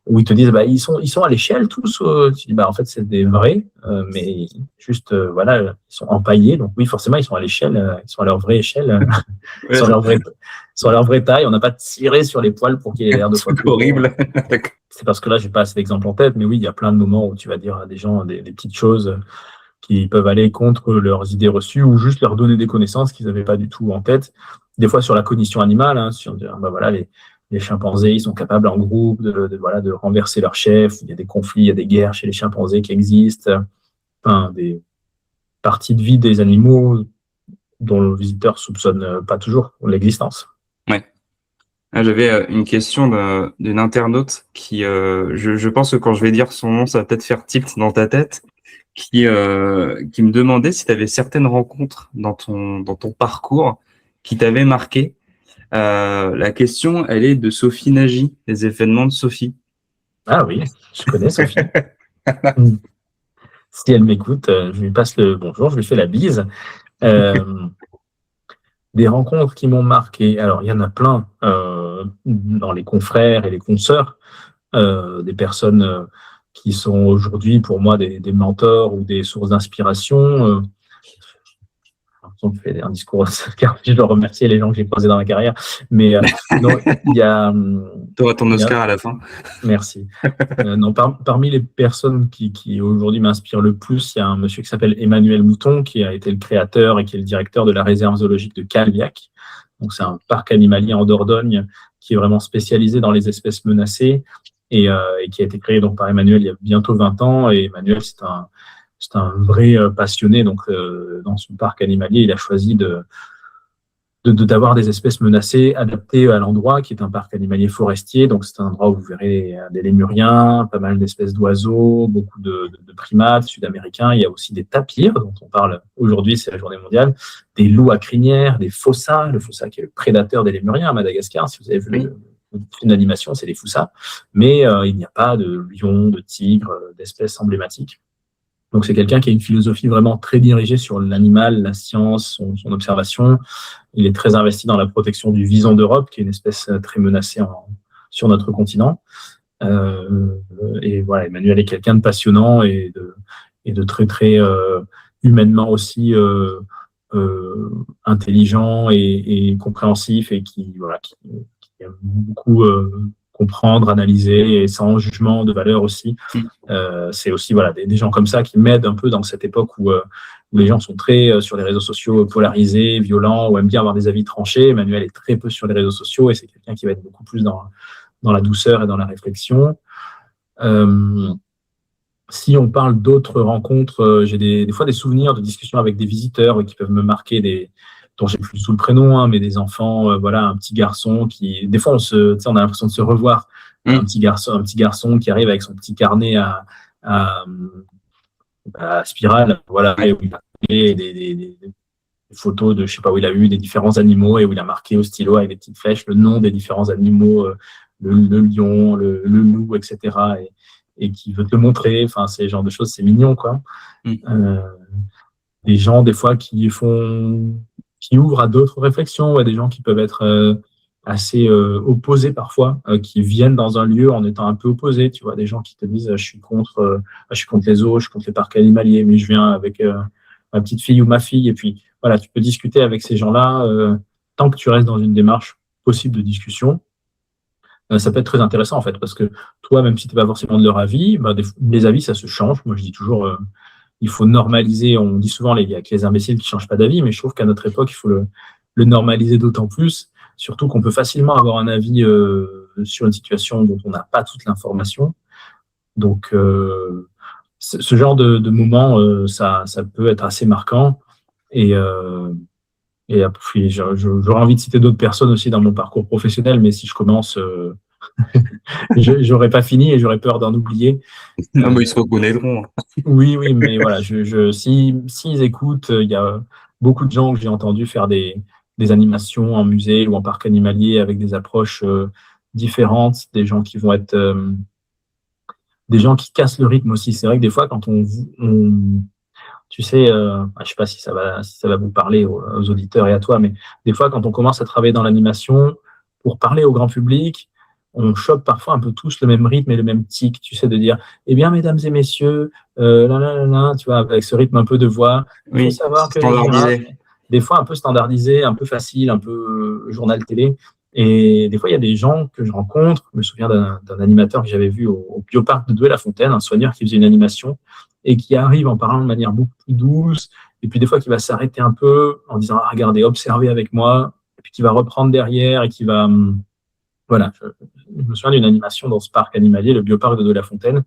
où ils te disent, ils sont à l'échelle tous. Tu dis, en fait, c'est des vrais, mais juste, voilà, ils sont empaillés. Donc, oui, forcément, ils sont à l'échelle, ils sont à leur vraie échelle, ils Ouais, sont à leur vraie taille. On n'a pas tiré sur les poils pour qu'il ait l'air deux fois truc plus gros. horrible. D'accord. C'est parce que là, j'ai pas assez d'exemples en tête, mais oui, il y a plein de moments où tu vas dire à des gens des petites choses qui peuvent aller contre leurs idées reçues ou juste leur donner des connaissances qu'ils n'avaient pas du tout en tête. Des fois sur la cognition animale, sur dire, voilà, les chimpanzés, ils sont capables en groupe voilà, de renverser leur chef. Il y a des conflits, il y a des guerres chez les chimpanzés qui existent. Enfin, des parties de vie des animaux dont le visiteur soupçonne pas toujours l'existence. Ouais. Ah, j'avais une question d'une internaute qui, je pense que quand je vais dire son nom, ça va peut-être faire tilt dans ta tête, qui me demandait si tu avais certaines rencontres dans ton parcours qui t'avaient marqué. La question, elle est de Sophie Nagy, les événements de Sophie. Ah oui, je connais Sophie. Mm. Si elle m'écoute, je lui passe le bonjour, je lui fais la bise. Euh, des rencontres qui m'ont marqué. Alors, il y en a plein dans les confrères et les consoeurs, des personnes qui sont aujourd'hui pour moi des mentors ou des sources d'inspiration. Je fais un discours car je dois remercier les gens que j'ai croisés dans ma carrière. Mais non, il y a, Tu auras ton il y a Oscar à la fin. merci. Non, parmi les personnes qui aujourd'hui m'inspirent le plus, il y a un monsieur qui s'appelle Emmanuel Mouton, qui a été le créateur et qui est le directeur de la réserve zoologique de Caluyac. Donc, c'est un parc animalier en Dordogne qui est vraiment spécialisé dans les espèces menacées et qui a été créé donc, par Emmanuel il y a bientôt 20 ans. Et Emmanuel, c'est un vrai passionné. Donc, dans son parc animalier, il a choisi d'avoir des espèces menacées adaptées à l'endroit, qui est un parc animalier forestier. Donc, c'est un endroit où vous verrez des lémuriens, pas mal d'espèces d'oiseaux, beaucoup de primates sud-américains. Il y a aussi des tapirs, dont on parle aujourd'hui, c'est la journée mondiale, des loups à crinière, des faussas, le faussa qui est le prédateur des lémuriens à Madagascar. Si vous avez vu une animation, c'est les faussas. Mais il n'y a pas de lions, de tigres, d'espèces emblématiques. Donc, c'est quelqu'un qui a une philosophie vraiment très dirigée sur l'animal, la science, son observation. Il est très investi dans la protection du vison d'Europe, qui est une espèce très menacée sur notre continent. Et voilà, Emmanuel est quelqu'un de passionnant et de très, très humainement aussi intelligent et compréhensif et qui aime beaucoup comprendre, analyser et sans jugement de valeur aussi. C'est aussi voilà, des gens comme ça qui m'aident un peu dans cette époque où les gens sont très sur les réseaux sociaux polarisés, violents, ou aiment bien avoir des avis tranchés. Emmanuel est très peu sur les réseaux sociaux et c'est quelqu'un qui va être beaucoup plus dans la douceur et dans la réflexion. Si on parle d'autres rencontres, j'ai des fois des souvenirs de discussions avec des visiteurs qui peuvent me marquer, dont j'ai plus sous le prénom, hein, mais des enfants, voilà, un petit garçon qui, des fois, on a l'impression de se revoir. Un petit garçon qui arrive avec son petit carnet à, à spirale, voilà, et où il a des photos de, je sais pas où il a eu, des différents animaux et où il a marqué au stylo avec des petites flèches le nom des différents animaux, le lion, le loup, etc. Et qui veut te le montrer. Enfin, c'est ce genre de choses, c'est mignon, quoi. Des gens, des fois, qui ouvrent à d'autres réflexions, ouais, des gens qui peuvent être assez opposés parfois, qui viennent dans un lieu en étant un peu opposés, tu vois, des gens qui te disent je suis contre les zoos, je suis contre les parcs animaliers, mais je viens avec ma petite fille ou ma fille, et puis voilà, tu peux discuter avec ces gens-là tant que tu restes dans une démarche possible de discussion. Ça peut être très intéressant en fait, parce que toi, même si tu n'es pas forcément de leur avis, bah, les avis, ça se change. Moi, je dis toujours, il faut normaliser. On dit souvent, il y a que les imbéciles qui ne changent pas d'avis, mais je trouve qu'à notre époque, il faut le normaliser d'autant plus, surtout qu'on peut facilement avoir un avis sur une situation dont on n'a pas toute l'information. Donc, ce genre de moment, ça peut être assez marquant. Et puis, j'aurais envie de citer d'autres personnes aussi dans mon parcours professionnel, mais si je commence, j'aurais pas fini et j'aurais peur d'en oublier. Non, mais ils se reconnaîtront. Oui, mais voilà, s'ils écoutent, il y a beaucoup de gens que j'ai entendu faire des animations en musée ou en parc animalier avec des approches différentes, des gens qui vont être des gens qui cassent le rythme aussi. C'est vrai que des fois, quand tu sais, je sais pas si ça va vous parler aux auditeurs et à toi, mais des fois, quand on commence à travailler dans l'animation, pour parler au grand public, on chope parfois un peu tous le même rythme et le même tic, tu sais, de dire, eh bien, mesdames et messieurs, tu vois, avec ce rythme un peu de voix, il faut savoir que les girafes, des fois un peu standardisé, un peu facile, un peu journal télé. Et des fois, il y a des gens que je rencontre. Je me souviens d'un animateur que j'avais vu au Bioparc de Douai-la-Fontaine, un soigneur qui faisait une animation et qui arrive en parlant de manière beaucoup plus douce. Et puis, des fois, qui va s'arrêter un peu en disant ah, regardez, observez avec moi. Et puis, qui va reprendre derrière et qui va. Voilà. Je me souviens d'une animation dans ce parc animalier, le Bioparc de Douai-la-Fontaine,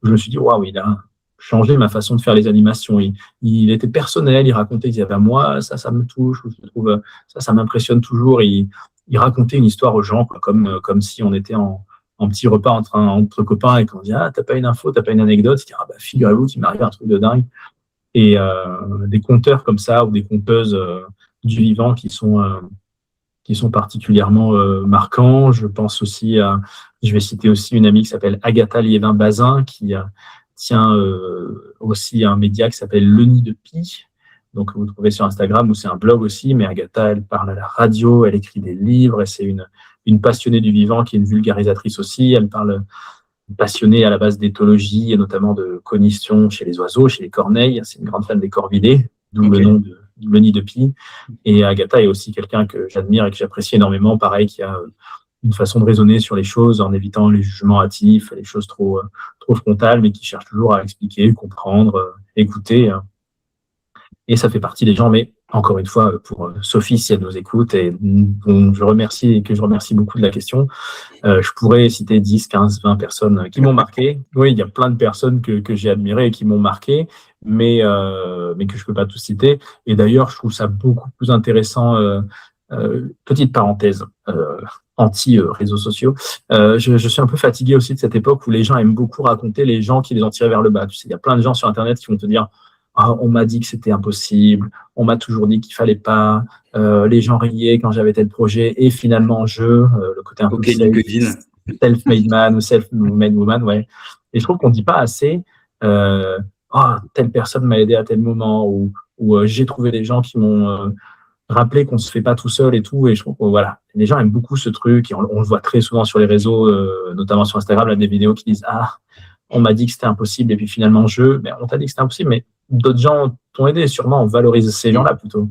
où je me suis dit waouh, il a changé ma façon de faire les animations. Il était personnel, il racontait, il disait bah, moi, ça me touche, je trouve, ça m'impressionne toujours. Il racontait une histoire aux gens, quoi, comme si on était en petit repas entre copains et qu'on dit ah, t'as pas une info, t'as pas une anecdote, il dit ah, bah, figurez-vous qu'il m'arrive un truc de dingue. Et des conteurs comme ça ou des conteuses du vivant qui sont qui sont particulièrement marquants. Je pense aussi je vais citer aussi une amie qui s'appelle Agatha Liévin-Bazin, qui tient aussi un média qui s'appelle Le Nid de Pie. Donc, vous trouvez sur Instagram, où c'est un blog aussi, mais Agatha, elle parle à la radio, elle écrit des livres, et c'est une passionnée du vivant qui est une vulgarisatrice aussi. Elle parle passionnée à la base d'éthologie, et notamment de cognition chez les oiseaux, chez les corneilles. C'est une grande fan des corvidés, d'où le nom de Le Nid de Pie. Et Agatha est aussi quelqu'un que j'admire et que j'apprécie énormément, pareil, qui a une façon de raisonner sur les choses en évitant les jugements hâtifs, les choses trop frontales, mais qui cherche toujours à expliquer, comprendre, écouter. Et ça fait partie des gens, mais encore une fois, pour Sophie, si elle nous écoute, et dont je remercie beaucoup de la question, je pourrais citer 10, 15, 20 personnes qui m'ont marqué. Oui, il y a plein de personnes que j'ai admirées et qui m'ont marqué, mais que je ne peux pas tous citer. Et d'ailleurs, je trouve ça beaucoup plus intéressant. Petite parenthèse, anti-réseaux sociaux. Je suis un peu fatigué aussi de cette époque où les gens aiment beaucoup raconter les gens qui les ont tirés vers le bas. Tu sais, il y a plein de gens sur Internet qui vont te dire on m'a dit que c'était impossible, on m'a toujours dit qu'il fallait pas, les gens riaient quand j'avais tel projet, et finalement le côté un peu self-made man ou self-made woman, ouais. Et je trouve qu'on ne dit pas assez telle personne m'a aidé à tel moment, ou j'ai trouvé des gens qui m'ont rappelé qu'on ne se fait pas tout seul et tout, et je trouve que voilà, les gens aiment beaucoup ce truc, et on le voit très souvent sur les réseaux, notamment sur Instagram, là, des vidéos qui disent on m'a dit que c'était impossible, et puis finalement on t'a dit que c'était impossible, mais d'autres gens t'ont aidé, sûrement, on valorise ces gens-là plutôt.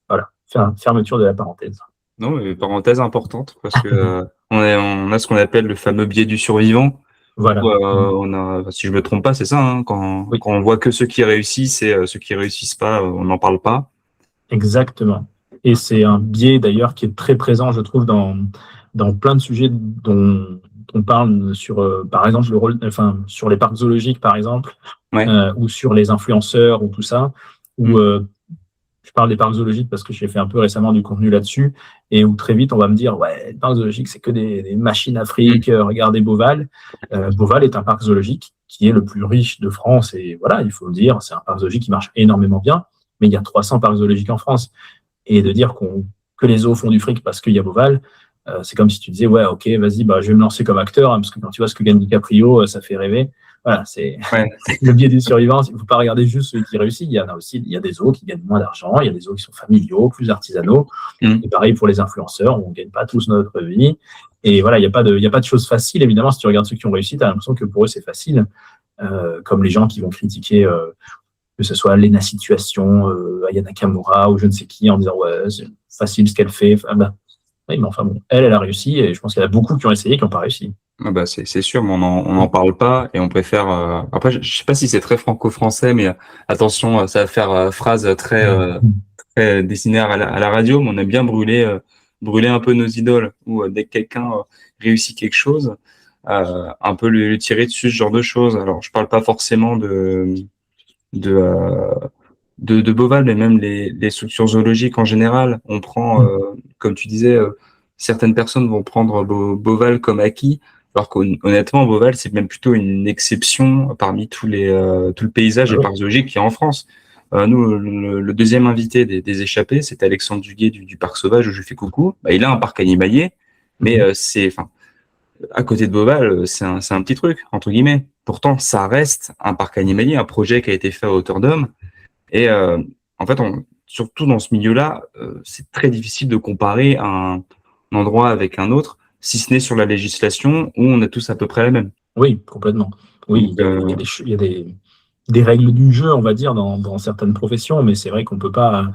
Voilà, fermeture de la parenthèse. Non, mais parenthèse importante, parce que on a ce qu'on appelle le fameux biais du survivant. Voilà. Où, si je me trompe pas, c'est ça, hein, quand on voit que ceux qui réussissent et ceux qui réussissent pas, on n'en parle pas. Exactement. Et c'est un biais d'ailleurs qui est très présent, je trouve, dans plein de sujets dont on parle sur, par exemple, sur les parcs zoologiques, par exemple, ou sur les influenceurs ou tout ça, où je parle des parcs zoologiques parce que j'ai fait un peu récemment du contenu là-dessus, et où très vite on va me dire les parcs zoologiques c'est que des machines à fric, regardez Beauval. Beauval est un parc zoologique qui est le plus riche de France, et voilà, il faut le dire, c'est un parc zoologique qui marche énormément bien, mais il y a 300 parcs zoologiques en France, et de dire que les zoos font du fric parce qu'il y a Beauval, c'est comme si tu disais ok, vas-y, je vais me lancer comme acteur, hein, parce que quand tu vois ce que gagne DiCaprio, ça fait rêver. Voilà, c'est le biais du survivant. Il ne faut pas regarder juste celui qui réussit. Il y a des zoos qui gagnent moins d'argent, il y a des zoos qui sont familiaux, plus artisanaux. Et pareil pour les influenceurs, on ne gagne pas tous notre vie. Et voilà, il n'y a pas de choses faciles. Évidemment, si tu regardes ceux qui ont réussi, tu as l'impression que pour eux, c'est facile. Comme les gens qui vont critiquer, que ce soit Lena Situation, Aya Nakamura ou je ne sais qui, en disant c'est facile ce qu'elle fait. Oui, mais enfin bon, elle a réussi, et je pense qu'il y en a beaucoup qui ont essayé qui n'ont pas réussi. C'est sûr, mais on n'en parle pas, et on préfère. Après, je sais pas si c'est très franco-français, mais attention, ça va faire phrase très dessinée à la radio, mais on aime bien brûler un peu nos idoles, ou dès que quelqu'un réussit quelque chose, un peu le tirer dessus, ce genre de choses. Alors, je parle pas forcément de Beauval, mais même les structures zoologiques en général. On prend, comme tu disais, certaines personnes vont prendre Beauval comme acquis, alors qu'honnêtement, Beauval, c'est même plutôt une exception parmi tout le paysage et parcs zoologiques qu'il y a en France. Nous, le deuxième invité des échappés, c'est Alexandre Duguet du Parc Sauvage, où je fais coucou. Il a un parc animalier, mais à côté de Beauval, c'est un petit truc, entre guillemets. Pourtant, ça reste un parc animalier, un projet qui a été fait à hauteur d'homme. Et en fait, surtout dans ce milieu-là, c'est très difficile de comparer un endroit avec un autre, si ce n'est sur la législation où on est tous à peu près les mêmes. Oui, complètement. Oui, il y a des règles du jeu, on va dire, dans certaines professions, mais c'est vrai qu'on ne peut pas.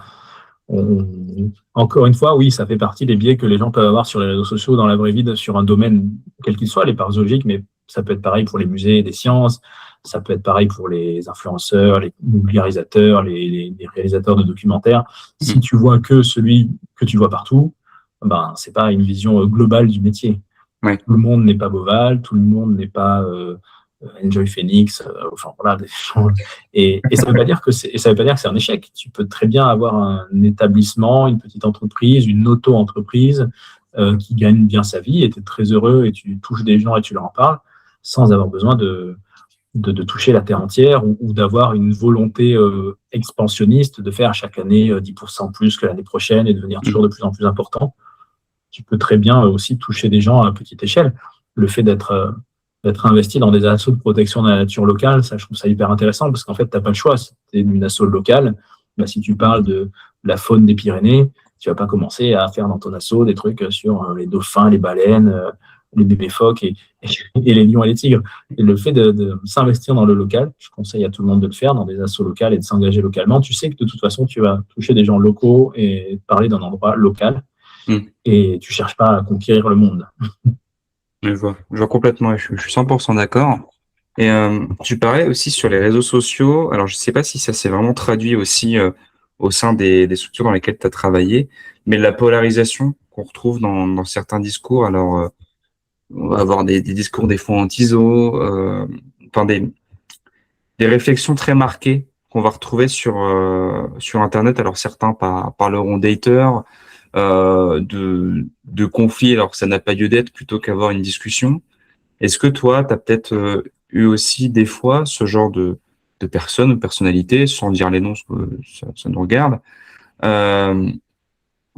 Encore une fois, oui, ça fait partie des biais que les gens peuvent avoir sur les réseaux sociaux dans la vraie vie, sur un domaine quel qu'il soit, les parcs zoologiques, mais ça peut être pareil pour les musées des sciences, ça peut être pareil pour les influenceurs, les vulgarisateurs, les réalisateurs de documentaires. Si tu vois que celui que tu vois partout, c'est pas une vision globale du métier. Ouais. Tout le monde n'est pas Beauval, tout le monde n'est pas Enjoy Phoenix, enfin voilà, et ça veut pas dire que c'est un échec. Tu peux très bien avoir un établissement, une petite entreprise, une auto-entreprise qui gagne bien sa vie, et tu es très heureux, et tu touches des gens et tu leur en parles sans avoir besoin de toucher la terre entière, ou d'avoir une volonté expansionniste de faire chaque année 10% plus que l'année prochaine et de devenir toujours de plus en plus important. tu peux très bien aussi toucher des gens à petite échelle. Le fait d'être investi dans des assos de protection de la nature locale, ça, je trouve ça hyper intéressant parce qu'en fait, tu n'as pas le choix. Si tu es une asso locale, si tu parles de la faune des Pyrénées, tu ne vas pas commencer à faire dans ton asso des trucs sur les dauphins, les baleines, les bébés phoques et les lions et les tigres. Et le fait de s'investir dans le local, je conseille à tout le monde de le faire dans des assos locales et de s'engager localement. Tu sais que de toute façon, tu vas toucher des gens locaux et parler d'un endroit local et tu ne cherches pas à conquérir le monde. Je vois complètement, et je suis 100% d'accord. Et tu parlais aussi sur les réseaux sociaux. Alors, je ne sais pas si ça s'est vraiment traduit aussi au sein des structures dans lesquelles tu as travaillé, mais la polarisation qu'on retrouve dans certains discours. Alors, on va avoir des discours des fois anti-zo, enfin des réflexions très marquées qu'on va retrouver sur Internet. Alors, certains parleront d'haters, de conflits, alors que ça n'a pas lieu d'être, plutôt qu'avoir une discussion. Est-ce que toi, tu as peut-être eu aussi des fois ce genre de personnes ou personnalités, sans dire les noms, parce que ça nous regarde,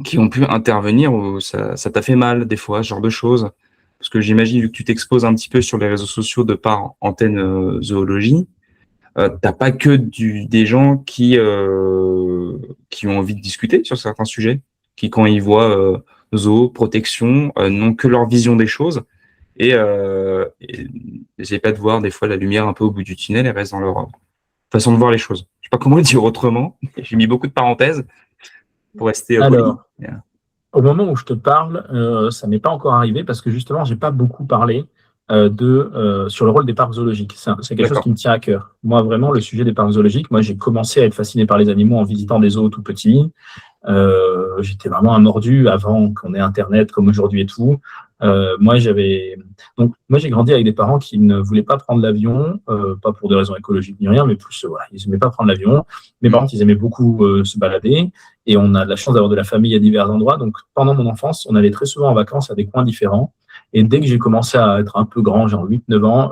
qui ont pu intervenir où ça t'a fait mal des fois, ce genre de choses? Parce que j'imagine, vu que tu t'exposes un petit peu sur les réseaux sociaux de par Antenne Zoologie, t'as pas que des gens qui ont envie de discuter sur certains sujets, qui quand ils voient zoo, protection, n'ont que leur vision des choses et n'essayent pas de voir des fois la lumière un peu au bout du tunnel et restent dans leur façon de voir les choses. Je sais pas comment le dire autrement. J'ai mis beaucoup de parenthèses pour rester poli. Alors, au moment où je te parle, ça m'est pas encore arrivé parce que justement, j'ai pas beaucoup parlé sur le rôle des parcs zoologiques. C'est quelque chose qui me tient à cœur. Moi, vraiment, le sujet des parcs zoologiques, moi, j'ai commencé à être fasciné par les animaux en visitant des zoos tout petits. J'étais vraiment un mordu avant qu'on ait Internet comme aujourd'hui et tout. Moi, j'ai grandi avec des parents qui ne voulaient pas prendre l'avion, pas pour des raisons écologiques ni rien, mais plus, voilà, ils n'aimaient pas prendre l'avion. Mes parents, ils aimaient beaucoup se balader et on a de la chance d'avoir de la famille à divers endroits. Donc, pendant mon enfance, on allait très souvent en vacances à des coins différents. Et dès que j'ai commencé à être un peu grand, genre 8-9 ans,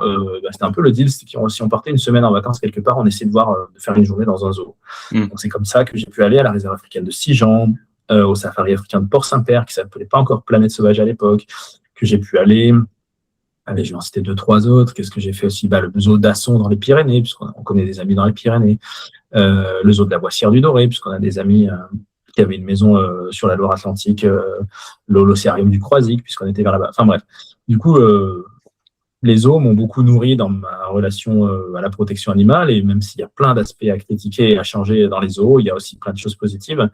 c'était un peu le deal. C'était si on partait une semaine en vacances quelque part, on essayait de faire une journée dans un zoo. Donc, c'est comme ça que j'ai pu aller à la réserve africaine de Sijan, au safari africain de Port-Saint-Père, qui ne s'appelait pas encore Planète Sauvage à l'époque, que j'ai pu aller. Allez, je vais en citer 2-3 autres. Qu'est-ce que j'ai fait aussi? Le zoo d'Asson dans les Pyrénées, puisqu'on connaît des amis dans les Pyrénées. Le zoo de la Boissière du Doré, puisqu'on a des amis qui avaient une maison sur la Loire-Atlantique, l'Holocéarium du Croisic, puisqu'on était vers là-bas. Enfin bref. Du coup, les zoos m'ont beaucoup nourri dans ma relation à la protection animale, et même s'il y a plein d'aspects à critiquer et à changer dans les zoos, il y a aussi plein de choses positives.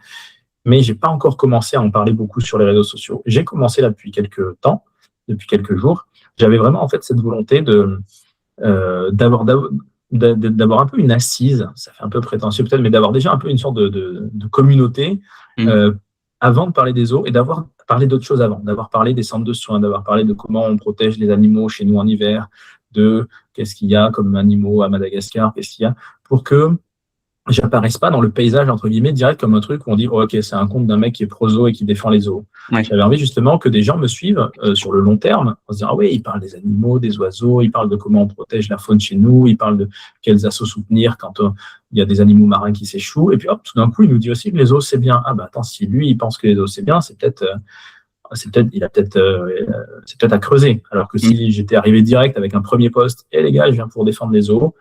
Mais je n'ai pas encore commencé à en parler beaucoup sur les réseaux sociaux. J'ai commencé là depuis quelques temps, depuis quelques jours. J'avais vraiment en fait cette volonté d'avoir un peu une assise, ça fait un peu prétentieux peut-être, mais d'avoir déjà un peu une sorte de communauté avant de parler des zoos et d'avoir parlé d'autres choses avant, d'avoir parlé des centres de soins, d'avoir parlé de comment on protège les animaux chez nous en hiver, de qu'est-ce qu'il y a comme animaux à Madagascar, qu'est-ce qu'il y a, pour que j'apparaisse pas dans le paysage, entre guillemets, direct comme un truc où on dit oh, « Ok, c'est un compte d'un mec qui est pro-zoo et qui défend les zoos. » J'avais envie justement que des gens me suivent sur le long terme en se disant « Ah oui, il parle des animaux, des oiseaux, il parle de comment on protège la faune chez nous, il parle de quels assos soutenir quand il y a des animaux marins qui s'échouent. » Et puis hop, tout d'un coup, il nous dit aussi que les zoos, c'est bien. Ah bah attends, si lui, il pense que les zoos, c'est bien, c'est peut-être à creuser. Alors que si j'étais arrivé direct avec un premier poste, et les gars, je viens pour défendre les zoos,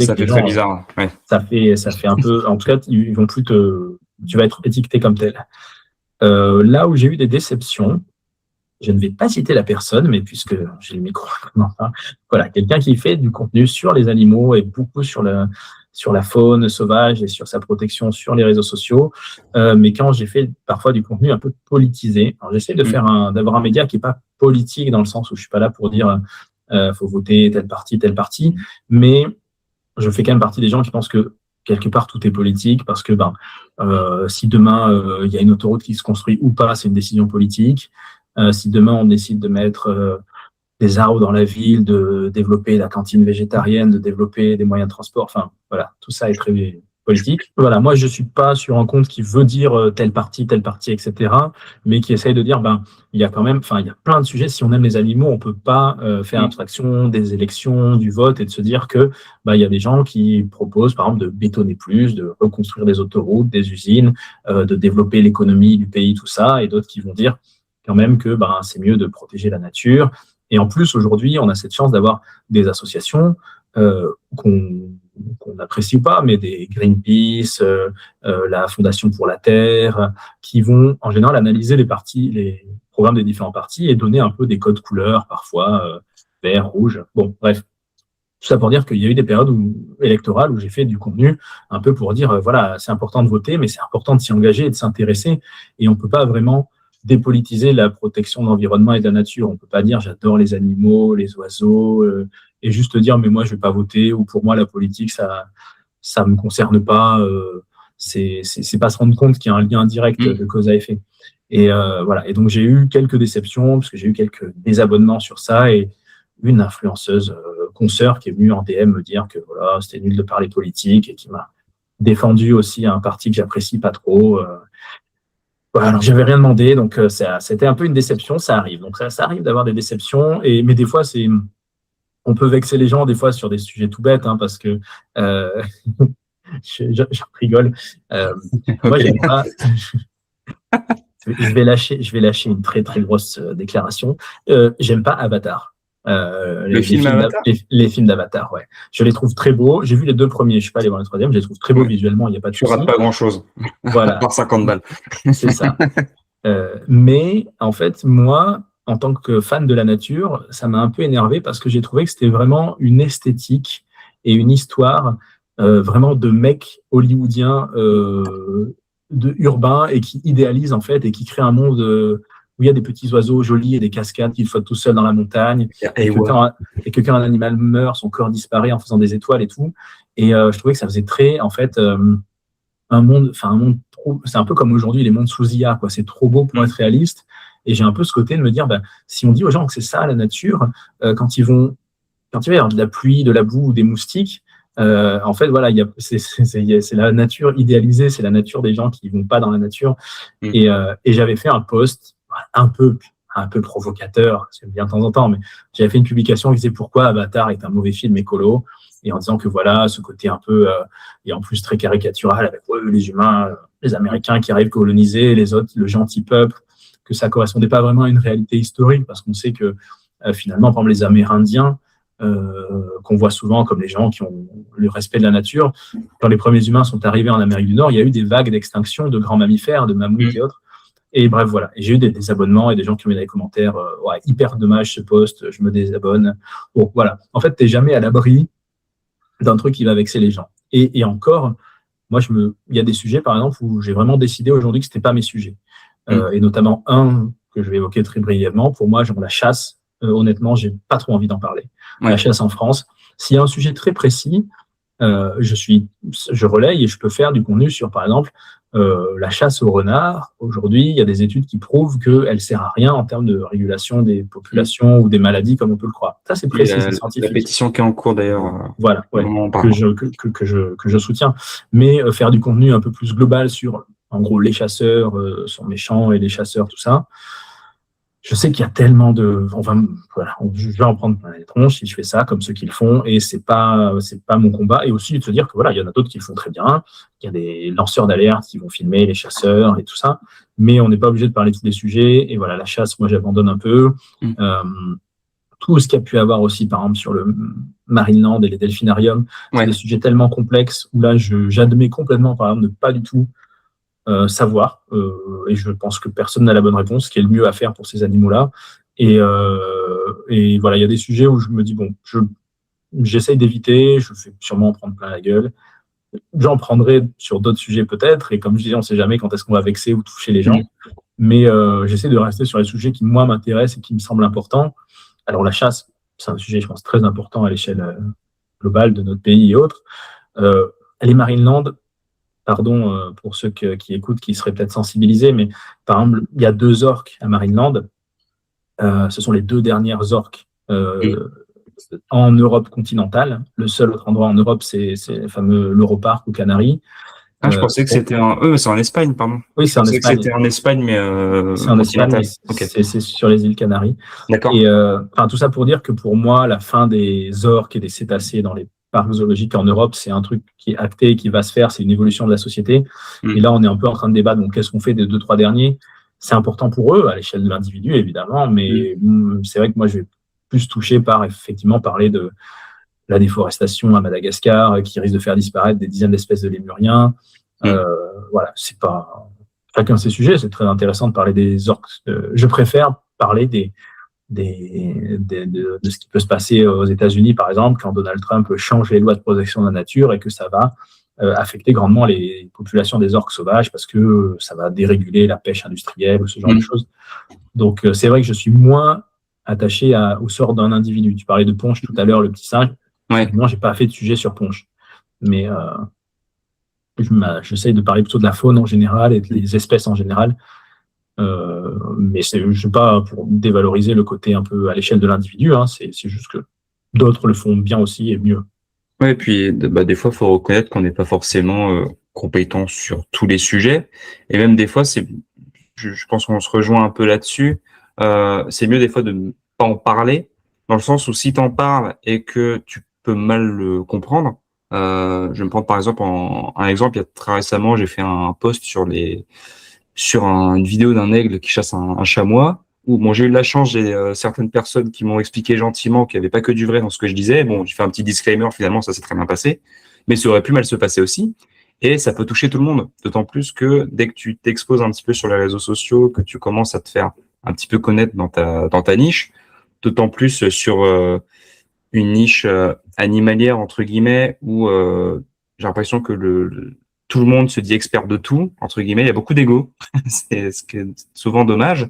ça fait très bizarre. Ouais. Ça fait un peu. En tout cas, ils vont plus tu vas être étiqueté comme tel. Là où j'ai eu des déceptions, je ne vais pas citer la personne, mais puisque j'ai le micro, voilà, quelqu'un qui fait du contenu sur les animaux et beaucoup sur la faune sauvage et sur sa protection sur les réseaux sociaux. Mais quand j'ai fait parfois du contenu un peu politisé, alors j'essaie d'avoir un média qui n'est pas politique dans le sens où je suis pas là pour dire faut voter tel parti, mais je fais quand même partie des gens qui pensent que quelque part tout est politique parce que si demain il y a une autoroute qui se construit ou pas, c'est une décision politique. Si demain on décide de mettre des arbres dans la ville, de développer la cantine végétarienne, de développer des moyens de transport, enfin voilà, tout ça est très politique. Voilà, moi je suis pas sur un compte qui veut dire tel parti, etc., mais qui essaye de dire il y a quand même, il y a plein de sujets. Si on aime les animaux, on peut pas faire abstraction des élections, du vote et de se dire que il y a des gens qui proposent par exemple de bétonner plus, de reconstruire des autoroutes, des usines, de développer l'économie du pays, tout ça, et d'autres qui vont dire quand même que c'est mieux de protéger la nature. Et en plus, aujourd'hui, on a cette chance d'avoir des associations qu'on apprécie ou pas, mais des Greenpeace, la Fondation pour la Terre, qui vont en général analyser les programmes des différents partis et donner un peu des codes couleurs, parfois vert, rouge. Bon, bref. Tout ça pour dire qu'il y a eu des périodes électorales où j'ai fait du contenu un peu pour dire, voilà, c'est important de voter, mais c'est important de s'y engager et de s'intéresser. Et on ne peut pas vraiment dépolitiser la protection de l'environnement et de la nature. On ne peut pas dire, j'adore les animaux, les oiseaux, et juste dire, mais moi, je ne vais pas voter, ou pour moi, la politique, ça me concerne pas. C'est pas se rendre compte qu'il y a un lien direct de cause à effet. Et voilà. Et donc, j'ai eu quelques déceptions, parce que j'ai eu quelques désabonnements sur ça, et une influenceuse consoeur qui est venue en DM me dire que voilà, c'était nul de parler politique et qui m'a défendu aussi un parti que j'apprécie pas trop. Voilà, alors j'avais rien demandé, donc c'était un peu une déception, ça arrive. Donc ça arrive d'avoir des déceptions, mais des fois on peut vexer les gens des fois sur des sujets tout bêtes, parce que je rigole. Moi, j'aime pas. Je vais lâcher une très très grosse déclaration. J'aime pas Avatar. Les films d'Avatar, ouais. Je les trouve très beaux. J'ai vu les 2 premiers, je suis pas allé voir le 3e. Je les trouve très beaux visuellement. Il n'y a pas de souci. Tu rates pas grand chose. Voilà. Par 50 balles. C'est ça. Mais en fait, moi, en tant que fan de la nature, ça m'a un peu énervé parce que j'ai trouvé que c'était vraiment une esthétique et une histoire vraiment de mecs hollywoodiens urbains et qui idéalisent en fait et qui créent un monde où il y a des petits oiseaux jolis et des cascades qui flottent tout seuls dans la montagne et que quand un animal meurt, son corps disparaît en faisant des étoiles et tout. Et je trouvais que ça faisait très, en fait, un monde trop, c'est un peu comme aujourd'hui les mondes sous IA, quoi. C'est trop beau pour être réaliste. Et j'ai un peu ce côté de me dire, si on dit aux gens que c'est ça la nature, quand il va y avoir de la pluie, de la boue ou des moustiques, en fait, voilà, c'est la nature idéalisée, c'est la nature des gens qui vont pas dans la nature. Et j'avais fait un post un peu provocateur, c'est bien de temps en temps, mais j'avais fait une publication qui disait pourquoi Avatar est un mauvais film écolo, et en disant que voilà, ce côté un peu, et en plus très caricatural, avec les humains, les Américains qui arrivent coloniser, les autres, le gentil peuple, que ça correspondait pas vraiment à une réalité historique, parce qu'on sait que finalement, par exemple, les Amérindiens, qu'on voit souvent comme les gens qui ont le respect de la nature, quand les premiers humains sont arrivés en Amérique du Nord, il y a eu des vagues d'extinction de grands mammifères, de mammouths et autres. Et bref, voilà. Et j'ai eu des abonnements et des gens qui ont mis dans les commentaires hyper dommage ce post, je me désabonne. Bon, voilà. En fait, tu n'es jamais à l'abri d'un truc qui va vexer les gens. Et encore, moi, il y a des sujets, par exemple, où j'ai vraiment décidé aujourd'hui que ce n'était pas mes sujets. Et notamment un que je vais évoquer très brièvement. Pour moi, genre la chasse, honnêtement, j'ai pas trop envie d'en parler. Ouais. La chasse en France. S'il y a un sujet très précis, je relaye et je peux faire du contenu sur, par exemple, la chasse au renard. Aujourd'hui, il y a des études qui prouvent qu'elle ne sert à rien en termes de régulation des populations ou des maladies comme on peut le croire. Ça, c'est précis, c'est scientifique. La pétition qui est en cours d'ailleurs. Voilà, ouais, que je soutiens. Mais faire du contenu un peu plus global sur, en gros, les chasseurs sont méchants et les chasseurs, tout ça. Je sais qu'il y a tellement de... Enfin, voilà, je vais en prendre plein les tronches si je fais ça, comme ceux qui le font, et c'est pas mon combat. Et aussi de se dire que voilà, il y en a d'autres qui le font très bien. Il y a des lanceurs d'alerte qui vont filmer les chasseurs et tout ça, mais on n'est pas obligé de parler de tous les sujets. Et voilà, la chasse, moi, j'abandonne un peu. Tout ce qu'il y a pu avoir aussi, par exemple, sur le Marineland et les delphinariums, c'est des sujets tellement complexes où là, j'admets complètement, par exemple, ne pas du tout savoir, et je pense que personne n'a la bonne réponse, ce qui est le mieux à faire pour ces animaux-là. Et voilà, il y a des sujets où je me dis, bon, j'essaye d'éviter, je vais sûrement en prendre plein la gueule. J'en prendrai sur d'autres sujets peut-être, et comme je disais, on ne sait jamais quand est-ce qu'on va vexer ou toucher les gens. Mais j'essaie de rester sur les sujets qui, moi, m'intéressent et qui me semblent importants. Alors, la chasse, c'est un sujet, je pense, très important à l'échelle globale de notre pays et autres. Les Marineland, pardon pour ceux qui écoutent, qui seraient peut-être sensibilisés, mais par exemple, il y a 2 orques à Marineland. Ce sont les 2 dernières orques en Europe continentale. Le seul autre endroit en Europe, c'est le fameux l'Europark aux Canaries. Je pensais que c'était c'est en Espagne, pardon. Oui, c'est en Espagne. C'était en Espagne, mais c'est en Espagne, c'est sur les îles Canaries. D'accord. Et tout ça pour dire que pour moi, la fin des orques et des cétacés dans les parcs zoologiques en Europe, c'est un truc qui est acté, qui va se faire, c'est une évolution de la société. Et là, on est un peu en train de débattre, donc qu'est-ce qu'on fait des 2-3 derniers? c'est important pour eux à l'échelle de l'individu, évidemment, mais c'est vrai que moi, je vais plus toucher par effectivement parler de la déforestation à Madagascar qui risque de faire disparaître des dizaines d'espèces de lémuriens. Voilà, c'est pas chacun ses sujets. C'est très intéressant de parler des orques. Je préfère parler de ce qui peut se passer aux États-Unis, par exemple, quand Donald Trump change les lois de protection de la nature et que ça va affecter grandement les populations des orques sauvages parce que ça va déréguler la pêche industrielle ou ce genre de choses. Donc, c'est vrai que je suis moins attaché au sort d'un individu. Tu parlais de Ponche tout à l'heure, le petit singe. Moi, j'ai pas fait de sujet sur Ponche. Mais j'essaye de parler plutôt de la faune en général et des espèces en général. Mais je ne sais pas pour dévaloriser le côté un peu à l'échelle de l'individu, hein, c'est juste que d'autres le font bien aussi et mieux. Ouais, et puis des fois, il faut reconnaître qu'on n'est pas forcément compétent sur tous les sujets. Et même des fois, je pense qu'on se rejoint un peu là-dessus. C'est mieux des fois de ne pas en parler, dans le sens où si tu en parles et que tu peux mal le comprendre, je vais me prendre par exemple un exemple. Il y a très récemment, j'ai fait un post sur une vidéo d'un aigle qui chasse un chamois, où bon, j'ai eu de la chance, j'ai certaines personnes qui m'ont expliqué gentiment qu'il n'y avait pas que du vrai dans ce que je disais. Bon, j'ai fait un petit disclaimer, finalement, ça s'est très bien passé, mais ça aurait pu mal se passer aussi, et ça peut toucher tout le monde, d'autant plus que dès que tu t'exposes un petit peu sur les réseaux sociaux, que tu commences à te faire un petit peu connaître dans ta niche, d'autant plus sur une niche animalière, entre guillemets, où j'ai l'impression que tout le monde se dit expert de tout, entre guillemets, il y a beaucoup d'ego, c'est ce qui est souvent dommage.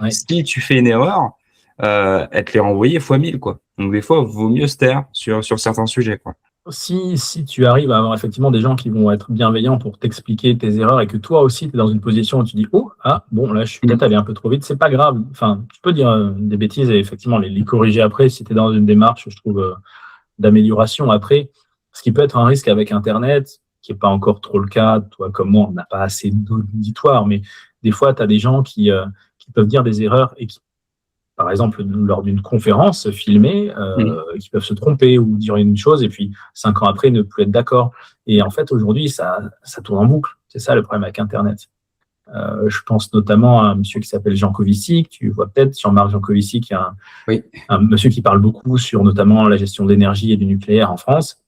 Ouais. Si tu fais une erreur, elle te l'est renvoyée fois 1000, quoi. Donc des fois, il vaut mieux se taire sur certains sujets, quoi. Si tu arrives à avoir effectivement des gens qui vont être bienveillants pour t'expliquer tes erreurs et que toi aussi, tu es dans une position où tu dis « Oh, bon, là, je suis peut-être allé un peu trop vite », c'est pas grave. Enfin, tu peux dire des bêtises et effectivement les corriger après si tu es dans une démarche, je trouve, d'amélioration. Après, ce qui peut être un risque avec Internet, qui n'est pas encore trop le cas, toi comme moi, on n'a pas assez d'auditoire, mais des fois, tu as des gens qui peuvent dire des erreurs et qui, par exemple, lors d'une conférence filmée, qui peuvent se tromper ou dire une chose et puis 5 ans après ne plus être d'accord. Et en fait, aujourd'hui, ça tourne en boucle. C'est ça le problème avec Internet. Je pense notamment à un monsieur qui s'appelle Jean Covici, que tu vois peut-être, Jean-Marc Jancovici, qui est un monsieur qui parle beaucoup sur notamment la gestion de l'énergie et du nucléaire en France.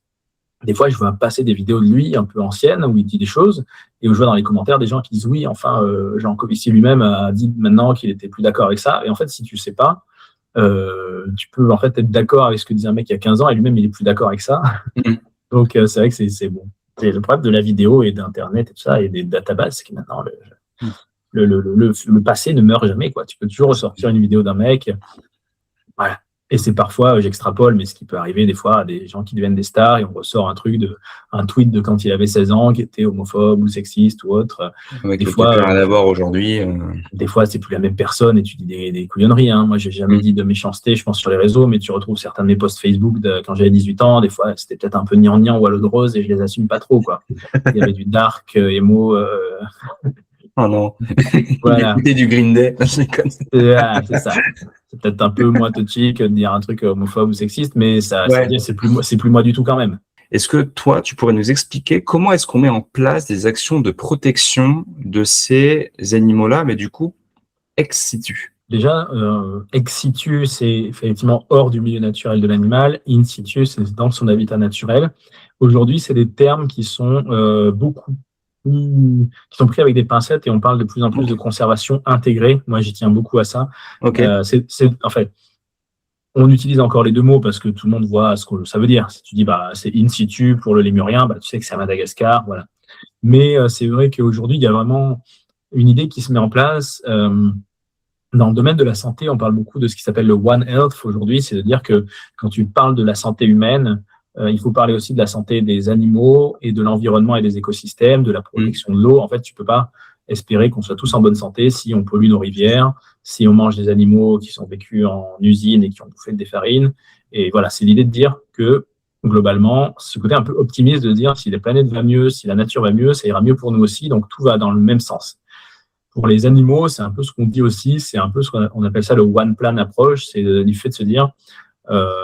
Des fois, je vois passer des vidéos de lui un peu anciennes où il dit des choses et où je vois dans les commentaires des gens qui disent oui, enfin, Jean Covici lui-même a dit maintenant qu'il était plus d'accord avec ça. Et en fait, si tu sais pas, tu peux en fait être d'accord avec ce que disait un mec il y a 15 ans et lui-même il est plus d'accord avec ça. Donc, c'est vrai que c'est bon. C'est le problème de la vidéo et d'Internet et tout ça et des databases, c'est que maintenant le passé ne meurt jamais, quoi. Tu peux toujours ressortir une vidéo d'un mec. Voilà. Et c'est parfois, j'extrapole, mais ce qui peut arriver des fois à des gens qui deviennent des stars et on ressort un tweet de quand il avait 16 ans qui était homophobe ou sexiste ou autre. Avec des fois, rien à voir aujourd'hui. Des fois, c'est plus la même personne et tu dis des couillonneries. Hein. Moi, j'ai jamais dit de méchanceté, je pense, sur les réseaux, mais tu retrouves certains de mes posts Facebook quand j'avais 18 ans. Des fois, c'était peut-être un peu gnangnan ou à l'eau de rose et je les assume pas trop, quoi. Il y avait du dark, emo. Oh non. Voilà. Écouter du Green Day. C'est ça. C'est peut-être un peu moins touchy que de dire un truc homophobe ou sexiste, mais c'est plus moi du tout quand même. Est-ce que toi, tu pourrais nous expliquer comment est-ce qu'on met en place des actions de protection de ces animaux-là, mais du coup, ex situ? Déjà, ex situ, c'est effectivement hors du milieu naturel de l'animal. In situ, c'est dans son habitat naturel. Aujourd'hui, c'est des termes qui sont qui sont pris avec des pincettes et on parle de plus en plus de conservation intégrée. Moi, j'y tiens beaucoup à ça. Okay. En fait, on utilise encore les deux mots parce que tout le monde voit ce que ça veut dire. Si tu dis c'est in situ pour le lémurien, tu sais que c'est à Madagascar, voilà. Mais c'est vrai qu'aujourd'hui, il y a vraiment une idée qui se met en place. Dans le domaine de la santé, on parle beaucoup de ce qui s'appelle le One Health aujourd'hui, c'est-à-dire que quand tu parles de la santé humaine, il faut parler aussi de la santé des animaux et de l'environnement et des écosystèmes, de la protection de l'eau. En fait, tu peux pas espérer qu'on soit tous en bonne santé si on pollue nos rivières, si on mange des animaux qui sont vécus en usine et qui ont bouffé des farines. Et voilà, c'est l'idée de dire que globalement, ce côté un peu optimiste de dire si la planète va mieux, si la nature va mieux, ça ira mieux pour nous aussi. Donc tout va dans le même sens. Pour les animaux, c'est un peu ce qu'on dit aussi, c'est un peu ce qu'on appelle ça le one plan approach, c'est du fait de se dire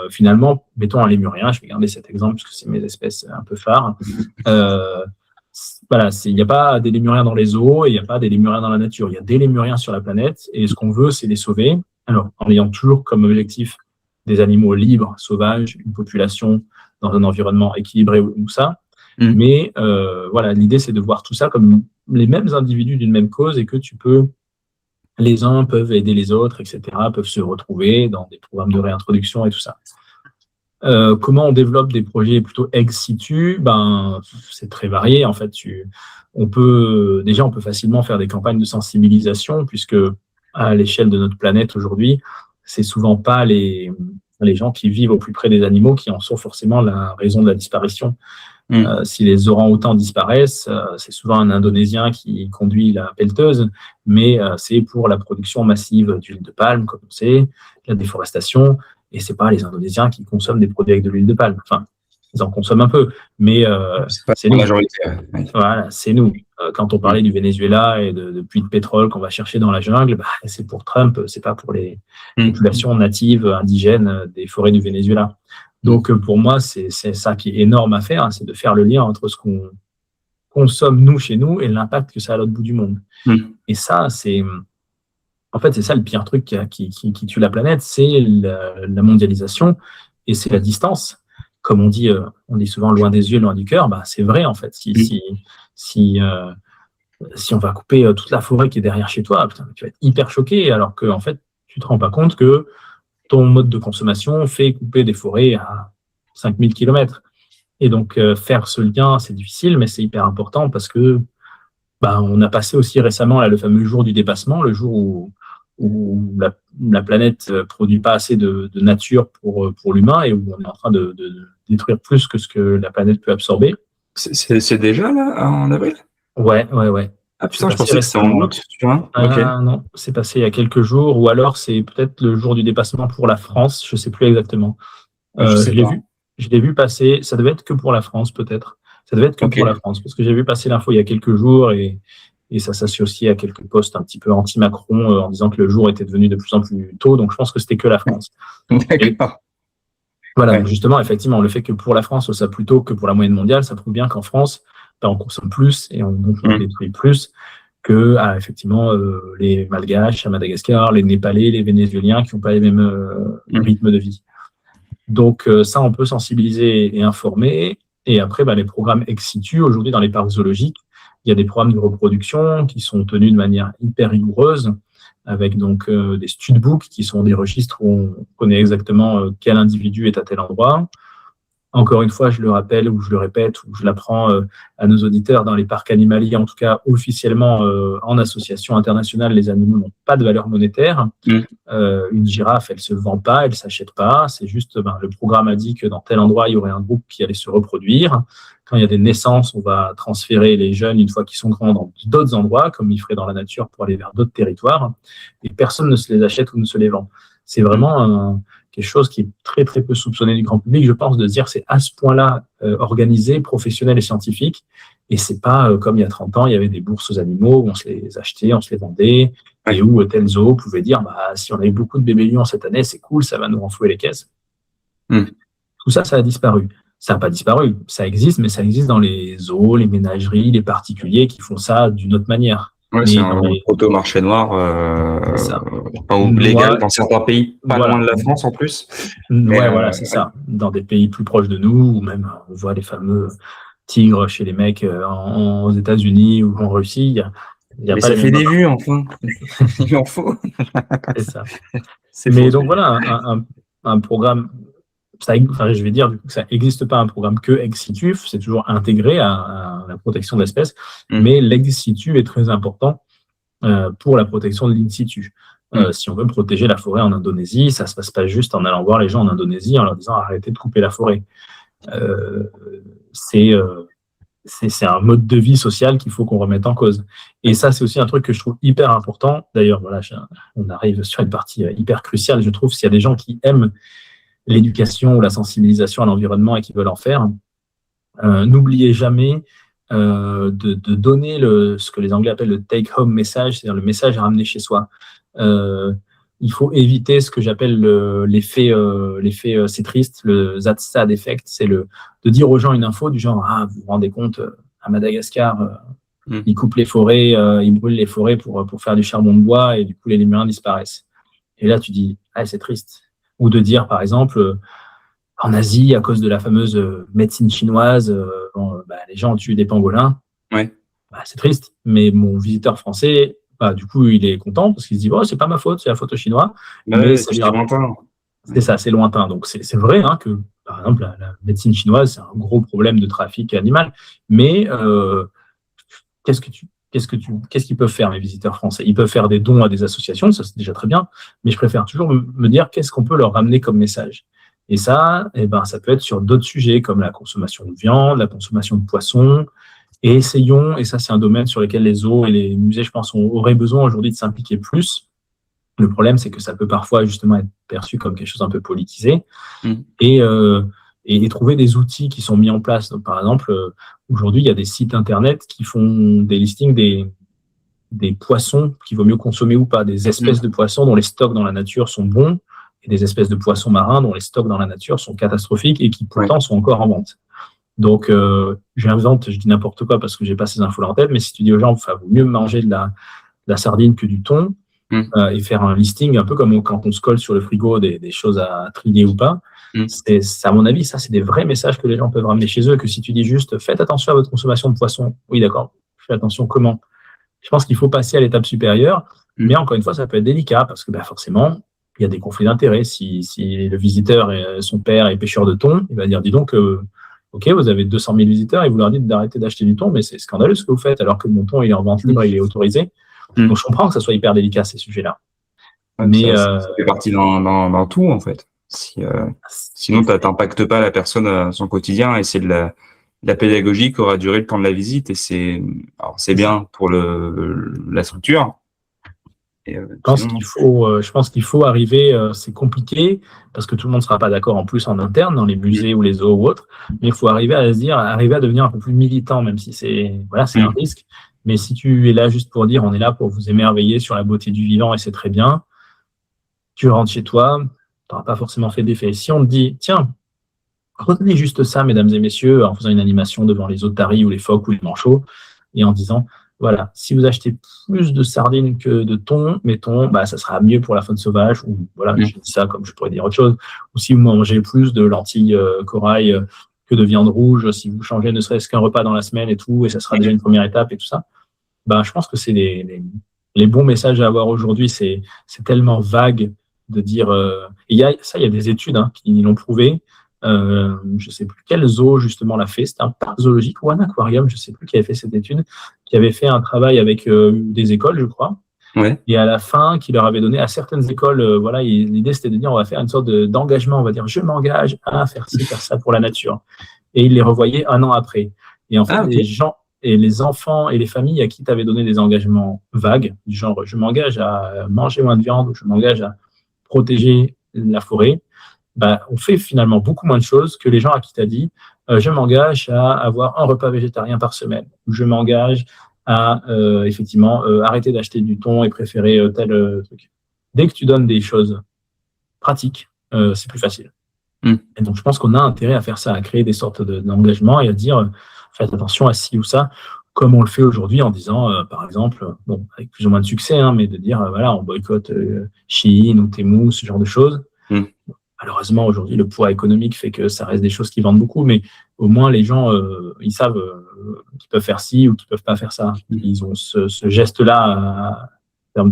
finalement, mettons un lémurien, je vais garder cet exemple parce que c'est mes espèces un peu phares. voilà, il n'y a pas des lémuriens dans les zoos et il n'y a pas des lémuriens dans la nature. Il y a des lémuriens sur la planète et ce qu'on veut, c'est les sauver. Alors, en ayant toujours comme objectif des animaux libres, sauvages, une population dans un environnement équilibré ou ça. Mais voilà, l'idée, c'est de voir tout ça comme les mêmes individus d'une même cause et que les uns peuvent aider les autres, etc., peuvent se retrouver dans des programmes de réintroduction et tout ça. Comment on développe des projets plutôt ex situ? C'est très varié. En fait, on peut facilement faire des campagnes de sensibilisation puisque à l'échelle de notre planète aujourd'hui, c'est souvent pas les gens qui vivent au plus près des animaux qui en sont forcément la raison de la disparition. Si les orang-outans disparaissent, c'est souvent un Indonésien qui conduit la pelleteuse, mais c'est pour la production massive d'huile de palme, comme on sait, la déforestation, et c'est pas les Indonésiens qui consomment des produits avec de l'huile de palme. Enfin, ils en consomment un peu, mais c'est nous. Majorité. Oui. Voilà, c'est nous. Quand on parlait du Venezuela et de puits de pétrole qu'on va chercher dans la jungle, c'est pour Trump, c'est pas pour les populations natives indigènes des forêts du Venezuela. Donc, pour moi, c'est ça qui est énorme à faire, c'est de faire le lien entre ce qu'on consomme, nous, chez nous, et l'impact que ça a à l'autre bout du monde. Et ça, c'est ça le pire truc qui tue la planète, c'est la mondialisation, et c'est la distance. Comme on dit souvent loin des yeux, loin du cœur, c'est vrai, en fait. Si on va couper toute la forêt qui est derrière chez toi, putain, tu vas être hyper choqué, alors que, en fait, tu te rends pas compte que ton mode de consommation fait couper des forêts à 5000 km. Et donc, faire ce lien, c'est difficile, mais c'est hyper important parce que on a passé aussi récemment le fameux jour du dépassement, le jour où la planète ne produit pas assez de nature pour l'humain et où on est en train de détruire plus que ce que la planète peut absorber. C'est déjà là, en avril? Ouais. Ah putain, je pensais que c'était en août, tu vois. Non, c'est passé il y a quelques jours, ou alors c'est peut-être le jour du dépassement pour la France, je ne sais plus exactement. Je l'ai vu passer, ça devait être que pour la France peut-être. Ça devait être que pour la France, parce que j'ai vu passer l'info il y a quelques jours et ça s'associait à quelques posts un petit peu anti-Macron en disant que le jour était devenu de plus en plus tôt, donc je pense que c'était que la France. D'accord. Voilà, donc justement, effectivement, le fait que pour la France, ça plus tôt que pour la moyenne mondiale, ça prouve bien qu'en France, on consomme plus et on détruit plus que effectivement les Malgaches à Madagascar, les Népalais, les Vénézuéliens qui n'ont pas les mêmes rythmes de vie. Donc ça, on peut sensibiliser et informer. Et après, les programmes ex situ, aujourd'hui dans les parcs zoologiques, il y a des programmes de reproduction qui sont tenus de manière hyper rigoureuse, avec donc des studbooks qui sont des registres où on connaît exactement quel individu est à tel endroit. Encore une fois, je le rappelle ou je le répète ou je l'apprends à nos auditeurs, dans les parcs animaliers, en tout cas officiellement en association internationale, les animaux n'ont pas de valeur monétaire. Une girafe, elle ne se vend pas, elle ne s'achète pas. C'est juste, le programme a dit que dans tel endroit, il y aurait un groupe qui allait se reproduire. Quand il y a des naissances, on va transférer les jeunes, une fois qu'ils sont grands, dans d'autres endroits, comme ils feraient dans la nature pour aller vers d'autres territoires. Et personne ne se les achète ou ne se les vend. C'est vraiment quelque chose qui est très, très peu soupçonné du grand public, je pense, de se dire c'est à ce point-là organisé, professionnel et scientifique. Et c'est pas comme il y a 30 ans, il y avait des bourses aux animaux où on se les achetait, on se les vendait, et où tel zoo pouvait dire si on a eu beaucoup de bébés lions cette année, c'est cool, ça va nous renflouer les caisses. Tout ça, ça a disparu. Ça n'a pas disparu, ça existe, mais ça existe dans les zoos, les ménageries, les particuliers qui font ça d'une autre manière. Ouais, c'est un proto-marché noir légal dans certains pays, pas loin de la France en plus. C'est ça. Dans des pays plus proches de nous, ou même on voit les fameux tigres chez les mecs aux États-Unis ou en Russie. Mais ça fait des vues, enfin. Il en faut. C'est ça. Mais donc voilà, un programme, je vais dire que ça n'existe pas un programme que ex situ, c'est toujours intégré à la protection de l'espèce, mais l'ex situ est très important pour la protection de l'in situ. Si on veut protéger la forêt en Indonésie, ça ne se passe pas juste en allant voir les gens en Indonésie en leur disant arrêtez de couper la forêt. C'est un mode de vie social qu'il faut qu'on remette en cause. Et ça, c'est aussi un truc que je trouve hyper important. D'ailleurs, voilà, on arrive sur une partie hyper cruciale, je trouve, s'il y a des gens qui aiment l'éducation ou la sensibilisation à l'environnement et qui veulent en faire, n'oubliez jamais de donner ce que les Anglais appellent le take-home message, c'est-à-dire le message à ramener chez soi. Il faut éviter ce que j'appelle l'effet c'est triste, le that sad effect, c'est de dire aux gens une info du genre vous vous rendez compte, à Madagascar, Mm. ils coupent les forêts, ils brûlent les forêts pour faire du charbon de bois et du coup les lémuriens disparaissent. Et là tu dis, ah, c'est triste. Ou de dire par exemple, en Asie, à cause de la fameuse médecine chinoise, les gens tuent des pangolins. Ouais. C'est triste, mais mon visiteur français, du coup, il est content parce qu'il se dit, oh, c'est pas ma faute, c'est la faute aux Chinois. Bah Mais ouais, ça puis lui c'est rappelle. lointain. C'est ça, c'est lointain. Donc, c'est vrai que, par exemple, la médecine chinoise, c'est un gros problème de trafic animal. Mais qu'est-ce qu'ils peuvent faire, mes visiteurs français? Ils peuvent faire des dons à des associations, ça c'est déjà très bien. Mais je préfère toujours me dire qu'est-ce qu'on peut leur ramener comme message. Et ça, ça peut être sur d'autres sujets comme la consommation de viande, la consommation de poissons. Et essayons, et ça c'est un domaine sur lequel les zoos et les musées, je pense, auraient besoin aujourd'hui de s'impliquer plus. Le problème, c'est que ça peut parfois justement être perçu comme quelque chose un peu politisé. Mm. Et trouver des outils qui sont mis en place. Donc, par exemple, aujourd'hui, il y a des sites internet qui font des listings des poissons qu'il vaut mieux consommer ou pas, des espèces de poissons dont les stocks dans la nature sont bons et des espèces de poissons marins dont les stocks dans la nature sont catastrophiques et qui pourtant sont encore en vente. Donc, j'invente, je dis n'importe quoi parce que j'ai pas ces infos en tête, mais si tu dis aux gens, vaut mieux manger de la sardine que du thon, et faire un listing un peu comme quand on se colle sur le frigo des choses à trier ou pas. C'est, à mon avis, ça, c'est des vrais messages que les gens peuvent ramener chez eux, que si tu dis juste, faites attention à votre consommation de poisson. Oui, d'accord, faites attention comment? Je pense qu'il faut passer à l'étape supérieure, mais encore une fois, ça peut être délicat parce que forcément, il y a des conflits d'intérêts. Si le visiteur, son père est pêcheur de thon, il va dire, dis donc, ok, vous avez 200 000 visiteurs et vous leur dites d'arrêter d'acheter du thon, mais c'est scandaleux ce que vous faites, alors que mon thon, il est en vente libre, il est autorisé. Donc, je comprends que ça soit hyper délicat, ces sujets-là. Ouais, mais ça fait partie dans tout, en fait. Sinon, tu n'impactes pas la personne à son quotidien et c'est de la pédagogie qui aura duré le temps de la visite et c'est bien pour la structure. Et, je pense qu'il faut arriver, c'est compliqué parce que tout le monde ne sera pas d'accord en plus en interne dans les musées ou les zoos ou autres, mais il faut arriver à devenir un peu plus militant, même si c'est un risque. Mais si tu es là juste pour dire on est là pour vous émerveiller sur la beauté du vivant et c'est très bien, tu rentres chez toi, tu n'auras pas forcément fait d'effet. Si on te dit tiens, retenez juste ça, mesdames et messieurs, en faisant une animation devant les otaries ou les phoques ou les manchots et en disant voilà, si vous achetez plus de sardines que de thon, mettons, ça sera mieux pour la faune sauvage, ou voilà, je dis ça comme je pourrais dire autre chose, ou si vous mangez plus de lentilles corail que de viande rouge, si vous changez ne serait-ce qu'un repas dans la semaine et tout, et ça sera déjà une première étape et tout ça, je pense que c'est les bons messages à avoir aujourd'hui, c'est tellement vague de dire, il y a des études qui l'ont prouvé. Je ne sais plus quel zoo justement l'a fait, c'était un parc zoologique ou un aquarium, je ne sais plus qui avait fait cette étude, qui avait fait un travail avec des écoles, je crois, et à la fin, qui leur avait donné à certaines écoles, l'idée c'était de dire on va faire une sorte d'engagement, on va dire je m'engage à faire ci, faire ça pour la nature, et ils les revoyaient un an après. Et en fait, les gens et les enfants et les familles à qui tu avais donné des engagements vagues, du genre je m'engage à manger moins de viande ou je m'engage à protéger la forêt, on fait finalement beaucoup moins de choses que les gens à qui tu as dit je m'engage à avoir un repas végétarien par semaine, ou je m'engage à effectivement arrêter d'acheter du thon et préférer tel truc. Dès que tu donnes des choses pratiques, c'est plus facile. Et donc, je pense qu'on a intérêt à faire ça, à créer des sortes d'engagements et à dire faites attention à ci ou ça, comme on le fait aujourd'hui en disant, par exemple, avec plus ou moins de succès, mais de dire on boycotte Shein ou Temu, ce genre de choses. Malheureusement, aujourd'hui, le poids économique fait que ça reste des choses qui vendent beaucoup, mais au moins, les gens, ils savent qu'ils peuvent faire ci ou qu'ils ne peuvent pas faire ça. Ils ont ce geste-là en termes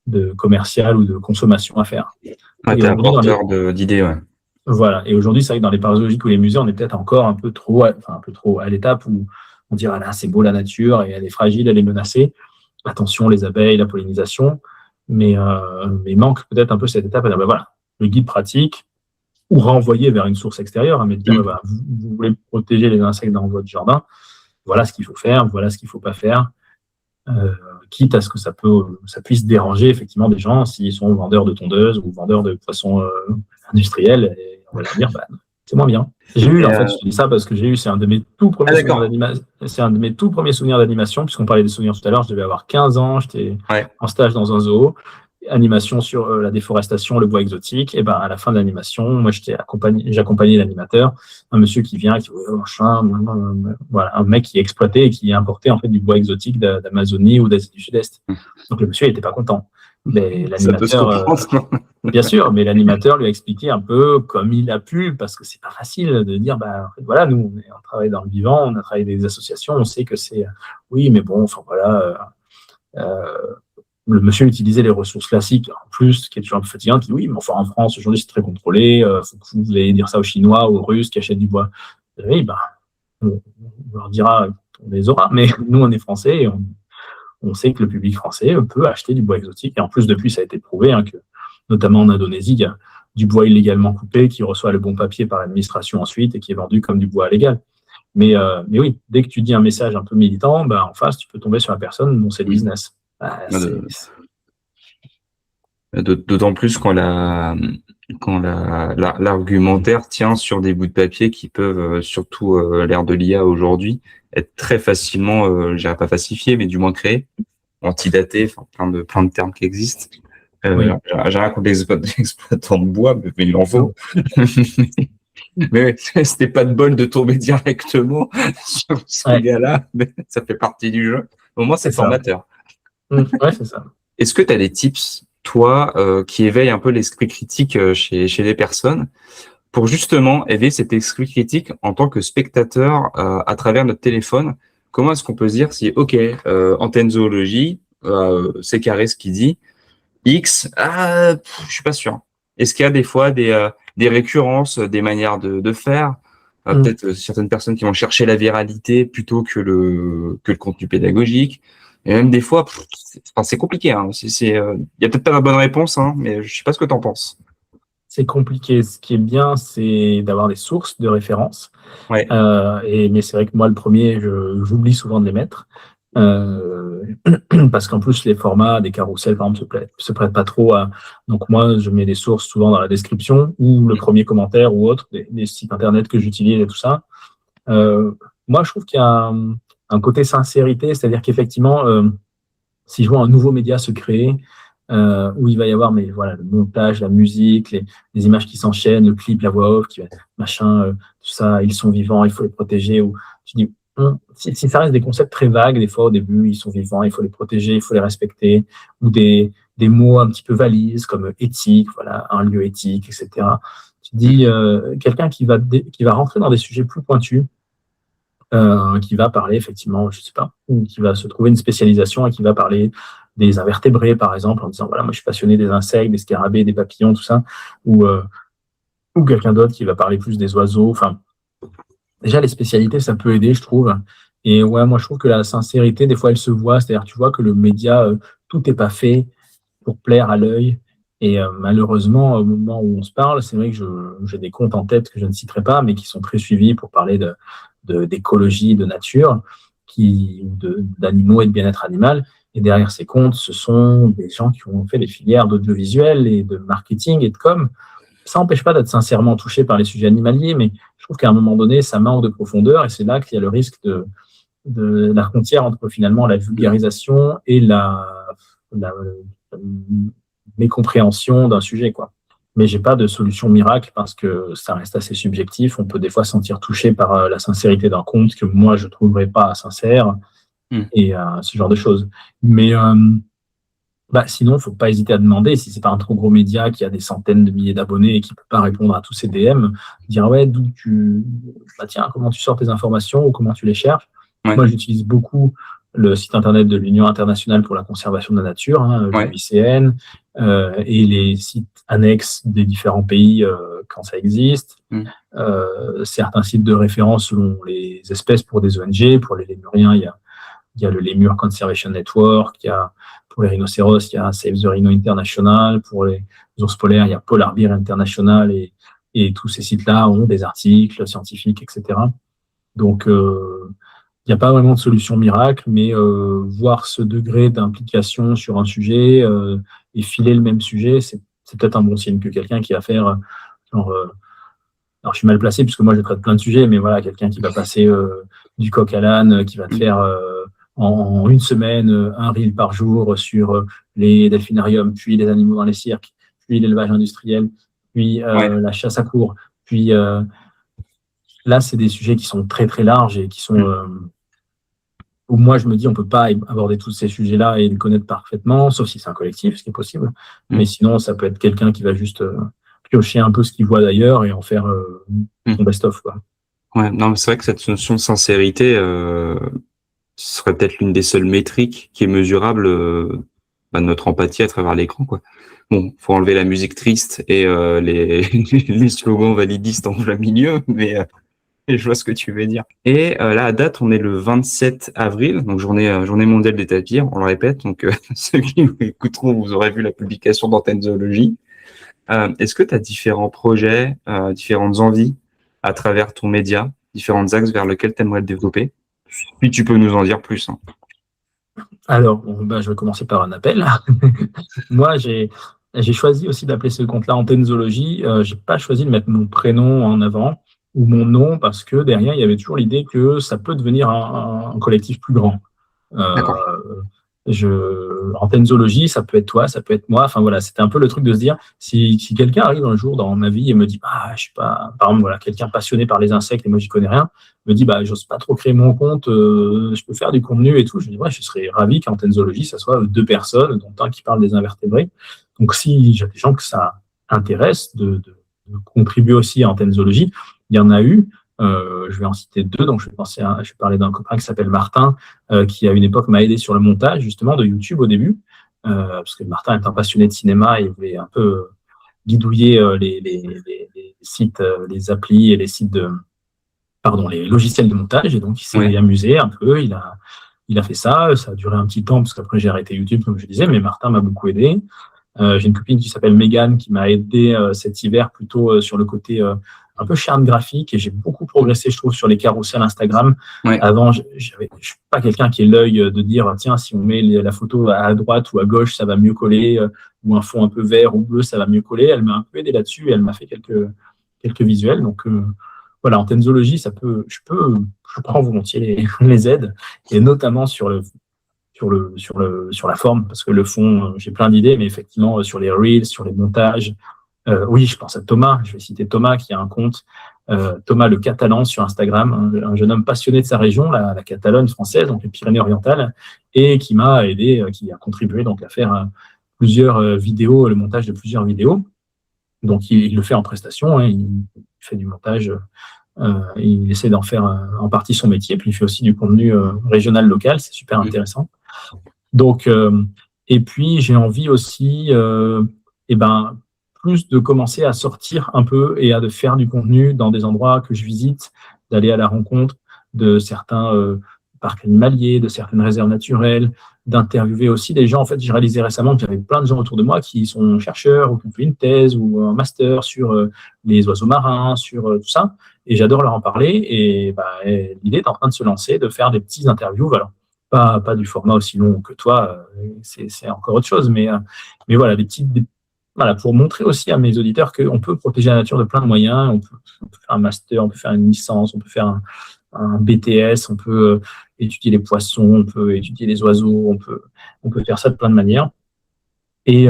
de commercial ou de consommation à faire. T'es un porteur d'idées, ouais. Voilà. Et aujourd'hui, c'est vrai que dans les parcs zoologiques ou les musées, on est peut-être encore un peu trop à l'étape où on dit là, c'est beau la nature et elle est fragile, elle est menacée. Attention, les abeilles, la pollinisation. Mais il manque peut-être un peu cette étape à dire le guide pratique ou renvoyer vers une source extérieure, mais de dire vous voulez protéger les insectes dans votre jardin, voilà ce qu'il faut faire, voilà ce qu'il ne faut pas faire, quitte à ce que ça puisse déranger effectivement des gens s'ils sont vendeurs de tondeuses ou vendeurs de poissons industriels, et on va leur dire c'est moins bien. J'ai eu, en fait, je dis ça parce que c'est un de mes tout premiers souvenirs d'animation. C'est un de mes tout premiers souvenirs d'animation, puisqu'on parlait des souvenirs tout à l'heure. Je devais avoir 15 ans, j'étais en stage dans un zoo. animation sur la déforestation, le bois exotique. Et ben à la fin de l'animation, moi j'accompagnais l'animateur, un monsieur qui vient, qui voilà, un mec qui est exploité et qui importait en fait du bois exotique d'Amazonie ou d'Asie du Sud-Est. Donc le monsieur il était pas content. Mais Ça peut se l'animateur, comprendre. bien sûr, mais l'animateur lui a expliqué un peu comme il a pu, parce que c'est pas facile de dire, bah, en fait, voilà, nous, on travaille dans le vivant, on a travaillé des associations, on sait que c'est, oui, mais bon, enfin voilà, le monsieur utilisait les ressources classiques, en plus, ce qui est toujours un peu fatigant, il dit, oui, mais enfin, en France, aujourd'hui, c'est très contrôlé, faut que vous allez dire ça aux Chinois, aux Russes qui achètent du bois. Oui, bah, on leur dira, on les aura, mais nous, on est français et on sait que le public français peut acheter du bois exotique. Et en plus, depuis, ça a été prouvé que, notamment en Indonésie, il y a du bois illégalement coupé qui reçoit le bon papier par l'administration ensuite et qui est vendu comme du bois légal. Mais oui, dès que tu dis un message un peu militant, bah, en face, tu peux tomber sur la personne dont c'est le business. Bah, D'autant plus quand l'argumentaire tient sur des bouts de papier qui peuvent, surtout l'ère de l'IA aujourd'hui, être très facilement, je dirais pas falsifiés, mais du moins créés, antidatés, enfin plein de termes qui existent. oui. J'ai rien contre les exploitants de bois, mais il en faut. Mais c'était pas de bol de tomber directement sur ce gars-là, mais ça fait partie du jeu. Au moins, c'est formateur. Ouais, c'est ça. Est-ce que tu as des tips, toi, qui éveillent un peu l'esprit critique chez les personnes, pour justement éveiller cet esprit critique en tant que spectateur à travers notre téléphone? Comment est-ce qu'on peut se dire si, OK, Antenne Zoologie, c'est carré ce qu'il dit, X, je suis pas sûr. Est-ce qu'il y a des fois des récurrences, des manières de faire, peut-être certaines personnes qui vont chercher la viralité plutôt que le contenu pédagogique, et même des fois, c'est compliqué. Hein. Il y a peut-être pas la bonne réponse, hein, mais je sais pas ce que tu en penses. C'est compliqué. Ce qui est bien, c'est d'avoir des sources de référence. Ouais. Mais c'est vrai que moi, le premier, j'oublie souvent de les mettre. Parce qu'en plus, les formats des carousels, par exemple, se prêtent pas trop à. Donc, moi, je mets des sources souvent dans la description ou le premier commentaire ou autre, des sites internet que j'utilise et tout ça. Moi, je trouve qu'il y a un côté sincérité, c'est-à-dire qu'effectivement, si je vois un nouveau média se créer, où il va y avoir le montage, la musique, les images qui s'enchaînent, le clip, la voix off, machin, tout ça, ils sont vivants, il faut les protéger. Ou tu dis, si ça reste des concepts très vagues, des fois au début, ils sont vivants, il faut les protéger, il faut les respecter, ou des mots un petit peu valises comme éthique, voilà, un lieu éthique, etc. Tu dis, quelqu'un qui va rentrer dans des sujets plus pointus, qui va parler effectivement, je sais pas, ou qui va se trouver une spécialisation et qui va parler des invertébrés, par exemple, en disant, voilà, moi je suis passionné des insectes, des scarabées, des papillons, tout ça, ou quelqu'un d'autre qui va parler plus des oiseaux. Enfin, déjà, les spécialités, ça peut aider, je trouve. Et ouais, moi je trouve que la sincérité, des fois, elle se voit, c'est-à-dire tu vois que le média, tout n'est pas fait pour plaire à l'œil. Et malheureusement, au moment où on se parle, c'est vrai que j'ai des comptes en tête que je ne citerai pas, mais qui sont très suivis pour parler d'écologie, de nature, d'animaux et de bien-être animal. Et derrière ces comptes, ce sont des gens qui ont fait des filières d'audiovisuel et de marketing et de com. Ça n'empêche pas d'être sincèrement touché par les sujets animaliers, mais je trouve qu'à un moment donné, ça manque de profondeur et c'est là qu'il y a le risque de la frontière entre finalement la vulgarisation et la mécompréhension d'un sujet, quoi. Mais j'ai pas de solution miracle parce que ça reste assez subjectif. On peut des fois se sentir touché par la sincérité d'un compte que moi je trouverais pas sincère et ce genre de choses. Mais sinon, faut pas hésiter à demander si c'est pas un trop gros média qui a des centaines de milliers d'abonnés et qui peut pas répondre à tous ces DM, dire ouais tiens, comment tu sors tes informations ou comment tu les cherches. Ouais. Moi, j'utilise beaucoup le site internet de l'Union internationale pour la conservation de la nature, l'UICN, et les sites annexes des différents pays quand ça existe. Certains sites de référence selon les espèces pour des ONG. Pour les lémuriens, il y a le Lemur Conservation Network. Pour les rhinocéros, il y a Save the Rhino International. Pour les ours polaires, il y a Polar Bear International. Et tous ces sites-là ont des articles scientifiques, etc. Donc, il n'y a pas vraiment de solution miracle, mais voir ce degré d'implication sur un sujet et filer le même sujet, c'est peut-être un bon signe que quelqu'un qui va faire alors, je suis mal placé puisque moi, je traite plein de sujets, mais voilà, quelqu'un qui va passer du coq à l'âne, qui va te faire en une semaine, un reel par jour sur les delphinariums, puis les animaux dans les cirques, puis l'élevage industriel, puis Ouais. la chasse à courre. Puis là, c'est des sujets qui sont très, très larges et qui sont où moi, je me dis, on ne peut pas aborder tous ces sujets-là et les connaître parfaitement, sauf si c'est un collectif, ce qui est possible. Mais sinon, ça peut être quelqu'un qui va juste piocher un peu ce qu'il voit d'ailleurs et en faire son best-of, quoi. Ouais, non, mais c'est vrai que cette notion de sincérité serait peut-être l'une des seules métriques qui est mesurable de notre empathie à travers l'écran, quoi. Bon, faut enlever la musique triste et les slogans validistes en plein milieu, mais je vois ce que tu veux dire. Et là, à date, on est le 27 avril, donc journée mondiale des tapirs, on le répète. Donc, ceux qui nous écouteront, vous aurez vu la publication d'Antenne Zoologie. Est-ce que tu as différents projets, différentes envies à travers ton média, différents axes vers lesquels tu aimerais te développer? Puis tu peux nous en dire plus. Hein. Alors, je vais commencer par un appel. Moi, j'ai choisi aussi d'appeler ce compte-là Antenne Zoologie. Je n'ai pas choisi de mettre mon prénom en avant ou mon nom parce que derrière, il y avait toujours l'idée que ça peut devenir un collectif plus grand. D'accord. Antenne Zoologie, ça peut être toi, ça peut être moi. Enfin voilà, c'était un peu le truc de se dire, si quelqu'un arrive un jour dans ma vie et me dit, je sais pas, par exemple, voilà, quelqu'un passionné par les insectes et moi j'y connais rien, me dit, j'ose pas trop créer mon compte, je peux faire du contenu et tout. Je dis, ouais, je serais ravi qu'Antenne Zoologie, ça soit 2 personnes, dont un qui parle des invertébrés. Donc si j'ai des gens que ça intéresse de contribuer aussi à Antenne Zoologie, il y en a eu. Je vais en citer 2, donc je vais parler d'un copain qui s'appelle Martin, qui à une époque m'a aidé sur le montage justement de YouTube au début, parce que Martin est un passionné de cinéma et il voulait un peu guidouiller les sites, les applis et les sites les logiciels de montage, et donc il s'est amusé un peu, il a fait ça a duré un petit temps parce qu'après j'ai arrêté YouTube comme je disais, mais Martin m'a beaucoup aidé. J'ai une copine qui s'appelle Mégane qui m'a aidé cet hiver plutôt sur le côté un peu charte graphique, et j'ai beaucoup progressé, je trouve, sur les carousels Instagram. Ouais. Avant, je suis pas quelqu'un qui ait l'œil de dire tiens, si on met la photo à droite ou à gauche, ça va mieux coller, ou un fond un peu vert ou bleu, ça va mieux coller. Elle m'a un peu aidé là-dessus et elle m'a fait quelques visuels. Donc voilà, Antenne Zoologie, je prends volontiers les aides, et notamment sur la forme, parce que le fond, j'ai plein d'idées, mais effectivement, sur les reels, sur les montages. Oui, je pense à Thomas. Je vais citer Thomas qui a un compte, Thomas le Catalan sur Instagram, un jeune homme passionné de sa région, la Catalogne française, donc les Pyrénées-Orientales, et qui m'a aidé, qui a contribué donc à faire plusieurs vidéos, le montage de plusieurs vidéos. Donc il le fait en prestation, hein, il fait du montage, il essaie d'en faire en partie son métier, puis il fait aussi du contenu régional, local, c'est super intéressant. Donc, et puis j'ai envie aussi, plus de commencer à sortir un peu et à de faire du contenu dans des endroits que je visite, d'aller à la rencontre de certains parcs animaliers, de certaines réserves naturelles, d'interviewer aussi des gens. En fait, j'ai réalisé récemment que j'avais plein de gens autour de moi qui sont chercheurs ou qui ont fait une thèse ou un master sur les oiseaux marins, sur tout ça, et j'adore leur en parler. Et l'idée est en train de se lancer, de faire des petites interviews, voilà. Pas du format aussi long que toi, c'est encore autre chose, mais voilà, voilà, pour montrer aussi à mes auditeurs qu'on peut protéger la nature de plein de moyens. On peut faire un master, on peut faire une licence, on peut faire un BTS, on peut étudier les poissons, on peut étudier les oiseaux, on peut faire ça de plein de manières. Et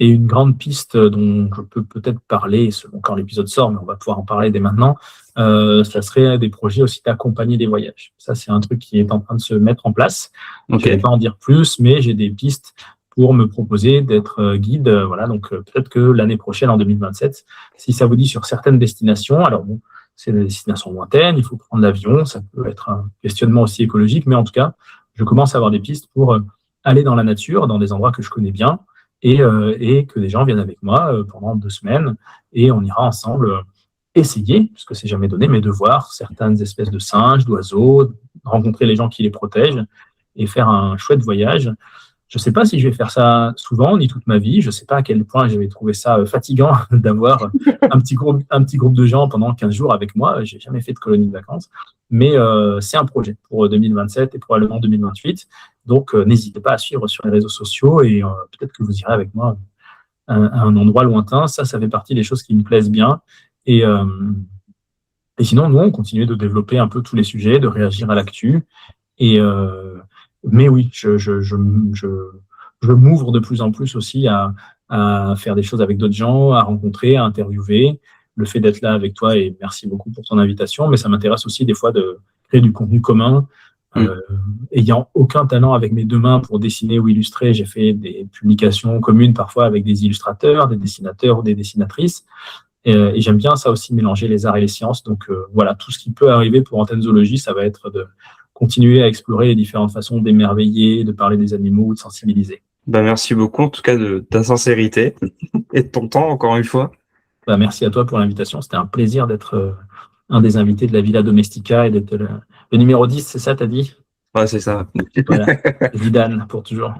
une grande piste dont je peux peut-être parler, selon quand l'épisode sort, mais on va pouvoir en parler dès maintenant, ça serait des projets aussi d'accompagner des voyages. Ça, c'est un truc qui est en train de se mettre en place. Je ne vais pas en dire plus, mais j'ai des pistes pour me proposer d'être guide. Voilà, donc peut-être que l'année prochaine, en 2027, si ça vous dit sur certaines destinations, alors bon, c'est des destinations lointaines, il faut prendre l'avion, ça peut être un questionnement aussi écologique, mais en tout cas, je commence à avoir des pistes pour aller dans la nature, dans des endroits que je connais bien, et que des gens viennent avec moi pendant 2 semaines, et on ira ensemble essayer, parce que c'est jamais donné, mais de voir certaines espèces de singes, d'oiseaux, rencontrer les gens qui les protègent, et faire un chouette voyage. Je ne sais pas si je vais faire ça souvent, ni toute ma vie. Je ne sais pas à quel point je vais trouver ça fatigant d'avoir un petit groupe de gens pendant 15 jours avec moi. Je n'ai jamais fait de colonie de vacances. Mais c'est un projet pour 2027 et probablement 2028. Donc, n'hésitez pas à suivre sur les réseaux sociaux, et peut-être que vous irez avec moi à un endroit lointain. Ça fait partie des choses qui me plaisent bien. Et sinon, nous, on continue de développer un peu tous les sujets, de réagir à l'actu. Et Mais oui, je m'ouvre de plus en plus aussi à faire des choses avec d'autres gens, à rencontrer, à interviewer. Le fait d'être là avec toi, et merci beaucoup pour ton invitation, mais ça m'intéresse aussi des fois de créer du contenu commun. Mm. Ayant aucun talent avec mes deux mains pour dessiner ou illustrer, j'ai fait des publications communes parfois avec des illustrateurs, des dessinateurs ou des dessinatrices. Et j'aime bien ça aussi, mélanger les arts et les sciences. Donc voilà, tout ce qui peut arriver pour Antenne Zoologie, ça va être de continuer à explorer les différentes façons d'émerveiller, de parler des animaux, de sensibiliser. Bah, merci beaucoup, en tout cas, de ta sincérité et de ton temps, encore une fois. Bah, merci à toi pour l'invitation. C'était un plaisir d'être un des invités de la Villa Domestica et d'être le numéro 10, c'est ça, t'as dit? Ouais, c'est ça. Voilà, Zidane pour toujours.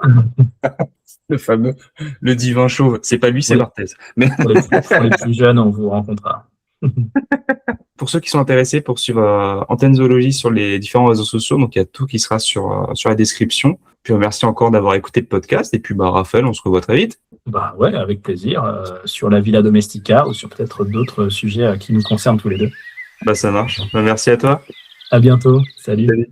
Le fameux, le divin chauve. C'est pas lui, c'est Oui. Barthez. Mais Pour les plus jeunes, on vous rencontrera. pour ceux qui sont intéressés pour suivre Antenne Zoologie sur les différents réseaux sociaux, donc il y a tout qui sera sur la description. Puis merci encore d'avoir écouté le podcast. Et puis, bah, Raphaël, on se revoit très vite. Bah ouais, avec plaisir, sur la Villa Domestica ou sur peut-être d'autres sujets qui nous concernent tous les deux. Bah, ça marche. Bah, merci à toi. À bientôt. Salut. Salut.